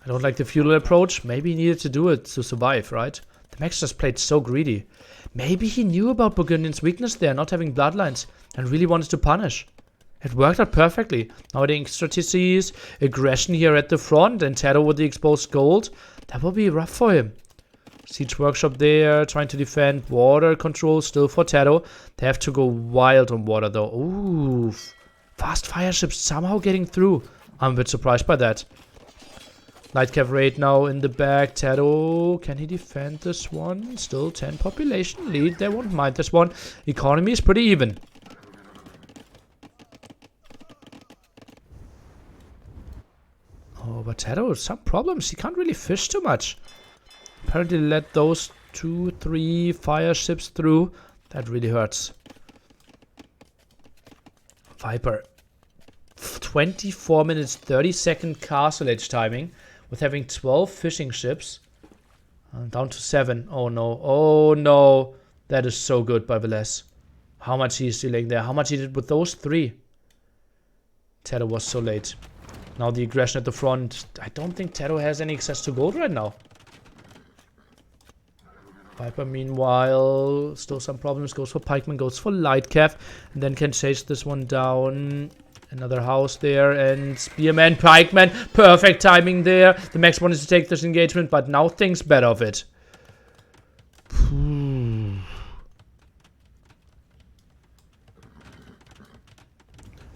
I don't like the feudal approach. Maybe he needed to do it to survive, right? TheMax just played so greedy. Maybe he knew about Burgundian's weakness there, not having bloodlines, and really wanted to punish. It worked out perfectly. Now the strategies, aggression here at the front, and TaToH with the exposed gold. That will be rough for him. Siege workshop there, trying to defend. Water control still for TaToH. They have to go wild on water though. Ooh, fast fire ships somehow getting through. I'm a bit surprised by that. Light cav raid now in the back. TaToH, can he defend this one? Still 10 population lead. They won't mind this one. Economy is pretty even. Oh, but TaToH, some problems. He can't really fish too much. Apparently let those 2, 3 fire ships through. That really hurts. Viper. 24 minutes, 30-second castle edge timing. With having 12 fishing ships. Down to 7. Oh no. Oh no. That is so good by Villese. How much he is dealing there. How much he did with those 3. TaToH was so late. Now the aggression at the front. I don't think TaToH has any access to gold right now. Viper meanwhile. Still some problems. Goes for pikeman. Goes for light cav. And then can chase this one down. Another house there, and spearman, pikeman, perfect timing there. TheMax wanted to take this engagement, but now thinks better of it.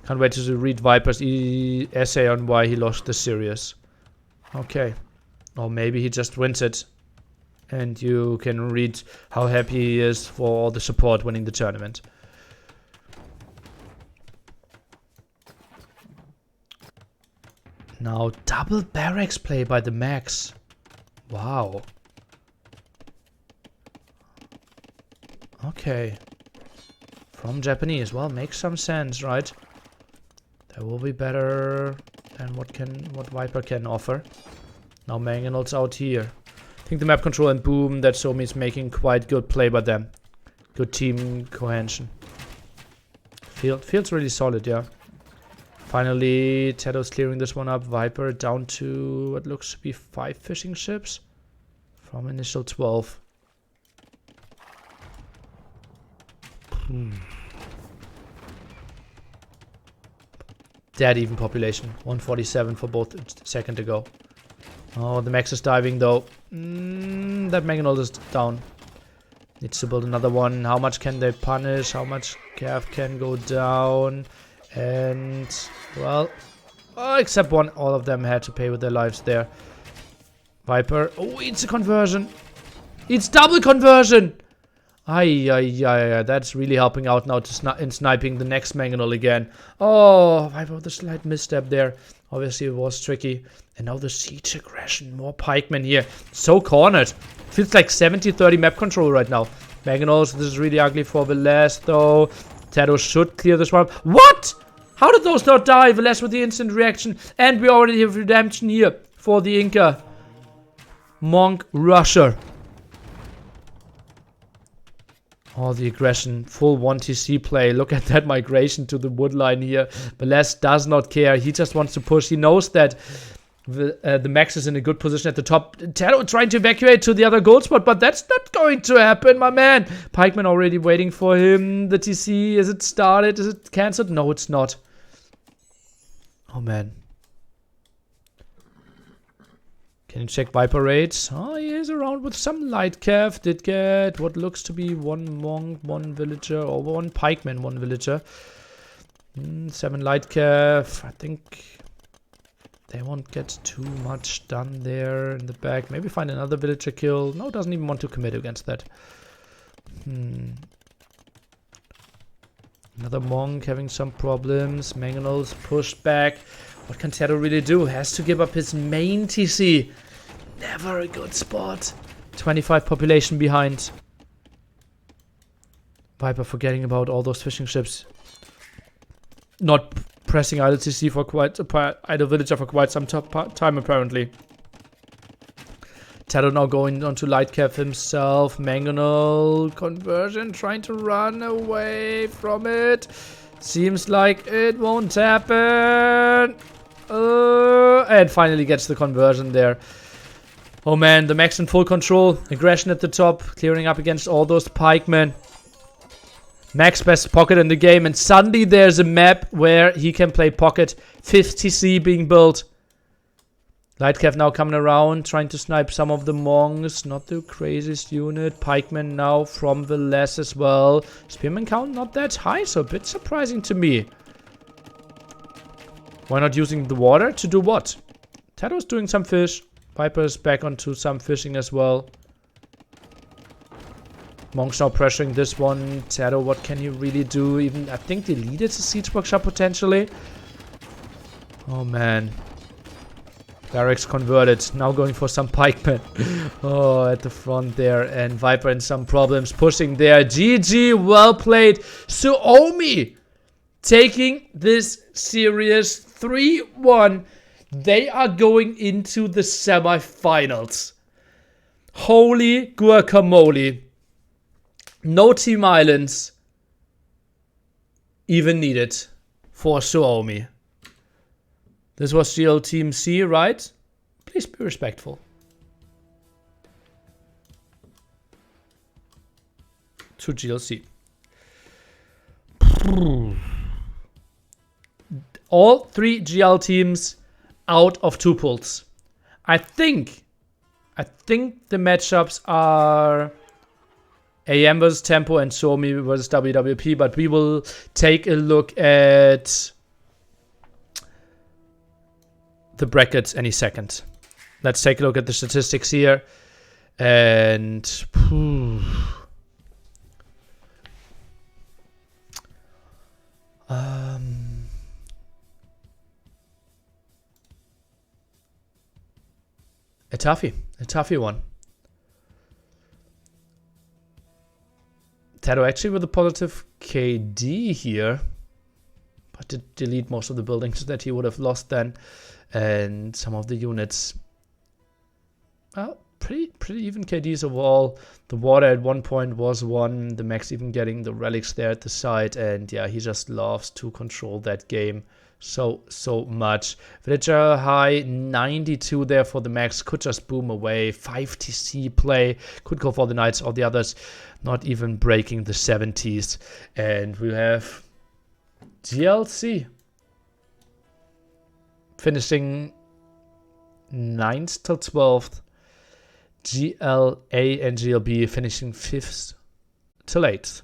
Can't wait to read Viper's essay on why he lost the series. Okay. Or maybe he just wins it. And you can read how happy he is for all the support winning the tournament. Now, double barracks play by TheMax. Wow. Okay. From Japanese. Well, makes some sense, right? That will be better than what Viper can offer. Now Mangonel's out here. I think the map control and boom, that Somi is making quite good play by them. Good team cohesion. Feels really solid, yeah. Finally, TaToH's clearing this one up. Viper down to what looks to be 5 fishing ships from initial 12. Dead even population. 147 for both a second ago. Oh, TheMax is diving though. That Mangonel is down. Needs to build another one. How much can they punish? How much cav can go down? And, well, except one, all of them had to pay with their lives there. Viper, oh, it's a conversion. It's double conversion. Ay, that's really helping out now in sniping the next Mangonel again. Oh, Viper with a slight misstep there. Obviously, it was tricky. And now the siege aggression, more pikemen here. So cornered. Feels like 70-30 map control right now. Mangonels, this is really ugly for Villese though. TaToH should clear this one. What? How did those not die? Villese with the instant reaction. And we already have redemption here. for the Inca. Monk Rusher. Oh, the aggression. Full 1TC play. Look at that migration to the wood line here. Villese does not care. He just wants to push. He knows that the Max is in a good position at the top. TaToH trying to evacuate to the other gold spot, but that's not going to happen, my man. Pikeman already waiting for him. The TC, is it started? Is it cancelled? No, it's not. Oh, man. Can you check Viper rates? Oh, he is around with some light cav. Did get what looks to be 1 monk, 1 villager, or 1 pikeman, 1 villager. 7 light cav. I think they won't get too much done there in the back. Maybe find another villager kill. No, doesn't even want to commit against that. Another monk having some problems. Mangonels pushed back. What can TaToH really do? Has to give up his main TC. Never a good spot. 25 population behind. Viper forgetting about all those fishing ships. Not pressing idle TC for quite idle villager for quite some time apparently. TaToH now going on to light cap himself. Mangonel conversion, trying to run away from it. Seems like it won't happen. And finally gets the conversion there. Oh man, the Max in full control. Aggression at the top, clearing up against all those pikemen. Max best pocket in the game, and suddenly there's a map where he can play pocket. 50C being built. Lightcav now coming around, trying to snipe some of the monks. Not the craziest unit. Pikemen now from Villese as well. Spearman count not that high, so a bit surprising to me. Why not using the water to do what? TaToH's doing some fish. Viper's back onto some fishing as well. Monks now pressuring this one. TaToH, what can you really do? Even I think they lead it to siege workshop potentially. Oh man. Barracks converted. Now going for some pikemen. Oh, at the front there. And Viper in some problems. Pushing there. GG. Well played. Suomi taking this series 3-1. They are going into the semifinals. Holy guacamole. No team islands even needed for Suomi. This was GL Team C, right? Please be respectful. To GLC. All 3 GL teams out of 2 pools. I think the matchups are AM versus Tempo and Suomi versus WWP, but we will take a look at the brackets any second. Let's take a look at the statistics here. And a toughie one. TaToH actually with a positive KD here, but did delete most of the buildings that he would have lost then, and some of the units. Well, pretty even KDs overall. The water at one point was 1. The Max even getting the relics there at the side, and yeah, he just loves to control that game so much. Villager high 92 there for the Max. Could just boom away. 5 TC play. Could go for the Knights. All the others not even breaking the 70s. And we have GLC finishing 9th till 12th. GLA and GLB finishing 5th till 8th.